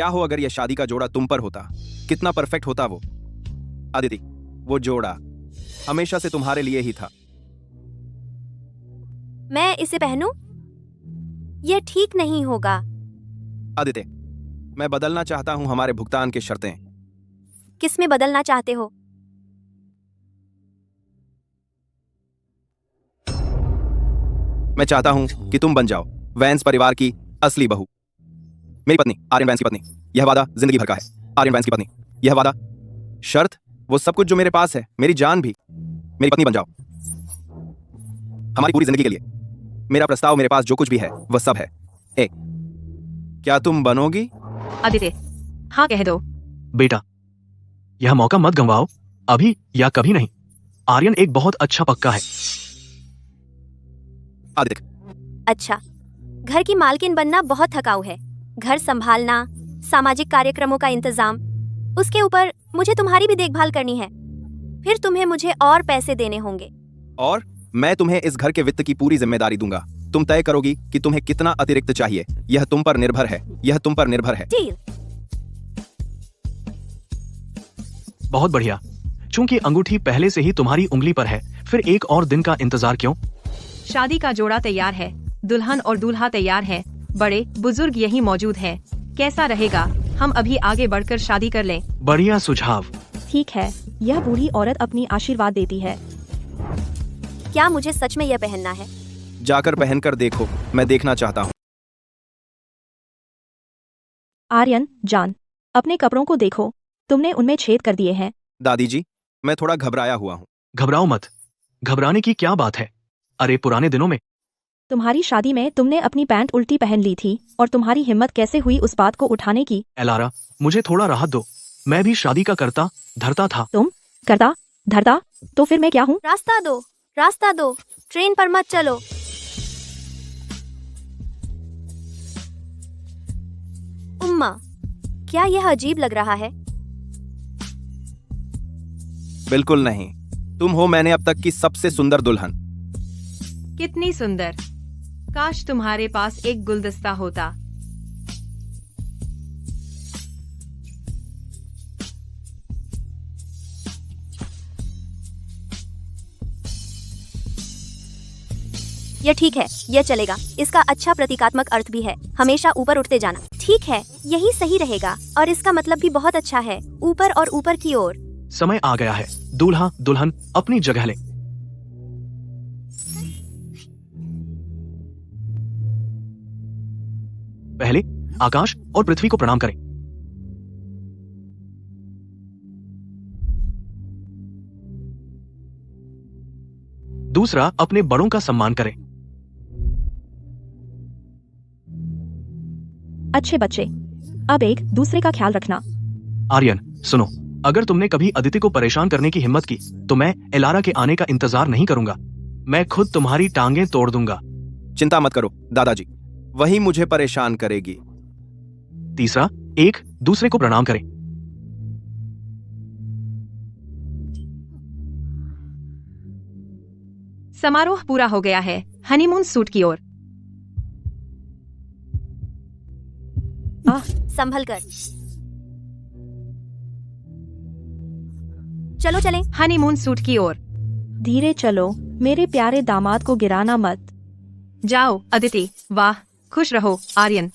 हो अगर यह शादी का जोड़ा तुम पर होता? कितना परफेक्ट होता वो। अदिति, वो जोड़ा हमेशा से तुम्हारे लिए ही था। मैं इसे पहनूं? यह ठीक नहीं होगा। आदित्य, मैं बदलना चाहता हूं हमारे भुगतान की शर्तें। किस में बदलना चाहते हो? मैं चाहता हूं कि तुम बन जाओ वैंस परिवार की असली बहू, मेरी पत्नी, आर्यन वैंस की पत्नी। यह वादा जिंदगी भर का है। आर्यन वैंस की पत्नी, यह वादा, शर्त, वो सब कुछ जो मेरे पास है, मेरी जान भी। मेरी पत्नी बन जाओ हमारी पूरी जिंदगी के लिए। मेरा प्रस्ताव, मेरे पास जो कुछ भी है वह सब है। क्या तुम बनोगी? आदित्य, हाँ कह दो। बेटा, यह मौका मत गंवाओ, अभी या कभी नहीं। आर्यन एक बहुत अच्छा पक्का है। आदित्य, अच्छा, घर की मालकिन बनना बहुत थकाऊ है। घर संभालना, सामाजिक कार्यक्रमों का इंतजाम, उसके ऊपर मुझे तुम्हारी भी देखभाल करनी है। फिर तुम्हें मुझे और पैसे देने होंगे। और मैं तुम्हें इस घर के वित्त की पूरी जिम्मेदारी दूंगा। तुम तय करोगी कि तुम्हें कितना अतिरिक्त चाहिए। यह तुम पर निर्भर है, यह तुम पर निर्भर है। डील। बहुत बढ़िया। चूंकि अंगूठी पहले से ही तुम्हारी उंगली पर है, फिर एक और दिन का इंतजार क्यों? शादी का जोड़ा तैयार है, दुल्हन और दूल्हा तैयार हैं, बड़े बुजुर्ग यही मौजूद हैं। कैसा रहेगा हम अभी आगे बढ़कर शादी कर लें? बढ़िया सुझाव। ठीक है, यह बूढ़ी औरत अपनी आशीर्वाद देती है। क्या मुझे सच में यह पहनना है? जाकर पहनकर देखो, मैं देखना चाहता हूँ। आर्यन जान, अपने कपड़ों को देखो, तुमने उनमें छेद कर दिए हैं। दादी जी, मैं थोड़ा घबराया हुआ हूँ। घबराओ मत, घबराने की क्या बात है। अरे पुराने दिनों में तुम्हारी शादी में तुमने अपनी पैंट उल्टी पहन ली थी और तुम्हारी हिम्मत कैसे हुई उस बात को उठाने की? एलारा, मुझे थोड़ा राहत दो। मैं भी शादी का करता धरता था। तुम करता धरता, तो फिर मैं क्या हूँ? रास्ता दो, रास्ता दो, ट्रेन पर मत चलो। उम्मा, क्या यह अजीब लग रहा है? बिल्कुल नहीं, तुम हो मैंने अब तक की सबसे सुंदर दुल्हन। कितनी सुंदर। काश तुम्हारे पास एक गुलदस्ता होता। यह ठीक है, यह चलेगा। इसका अच्छा प्रतीकात्मक अर्थ भी है, हमेशा ऊपर उठते जाना। ठीक है, यही सही रहेगा और इसका मतलब भी बहुत अच्छा है, ऊपर और ऊपर की ओर। समय आ गया है, दूल्हा दुल्हन अपनी जगह ले। पहले आकाश और पृथ्वी को प्रणाम करें। दूसरा, अपने बड़ों का सम्मान करें। अच्छे बच्चे, अब एक दूसरे का ख्याल रखना। आर्यन सुनो, अगर तुमने कभी अदिति को परेशान करने की हिम्मत की तो मैं एलारा के आने का इंतजार नहीं करूंगा। मैं खुद तुम्हारी टांगें तोड़ दूंगा। चिंता मत करो दादाजी, वही मुझे परेशान करेगी। तीसरा, एक दूसरे को प्रणाम करें। समारोह पूरा हो गया है, हनीमून सूट की ओर। संभल कर। चलो चलें। हनीमून सूट की ओर। धीरे चलो, मेरे प्यारे दामाद को गिराना मत। जाओ अदिति। वाह, खुश रहो आर्यन।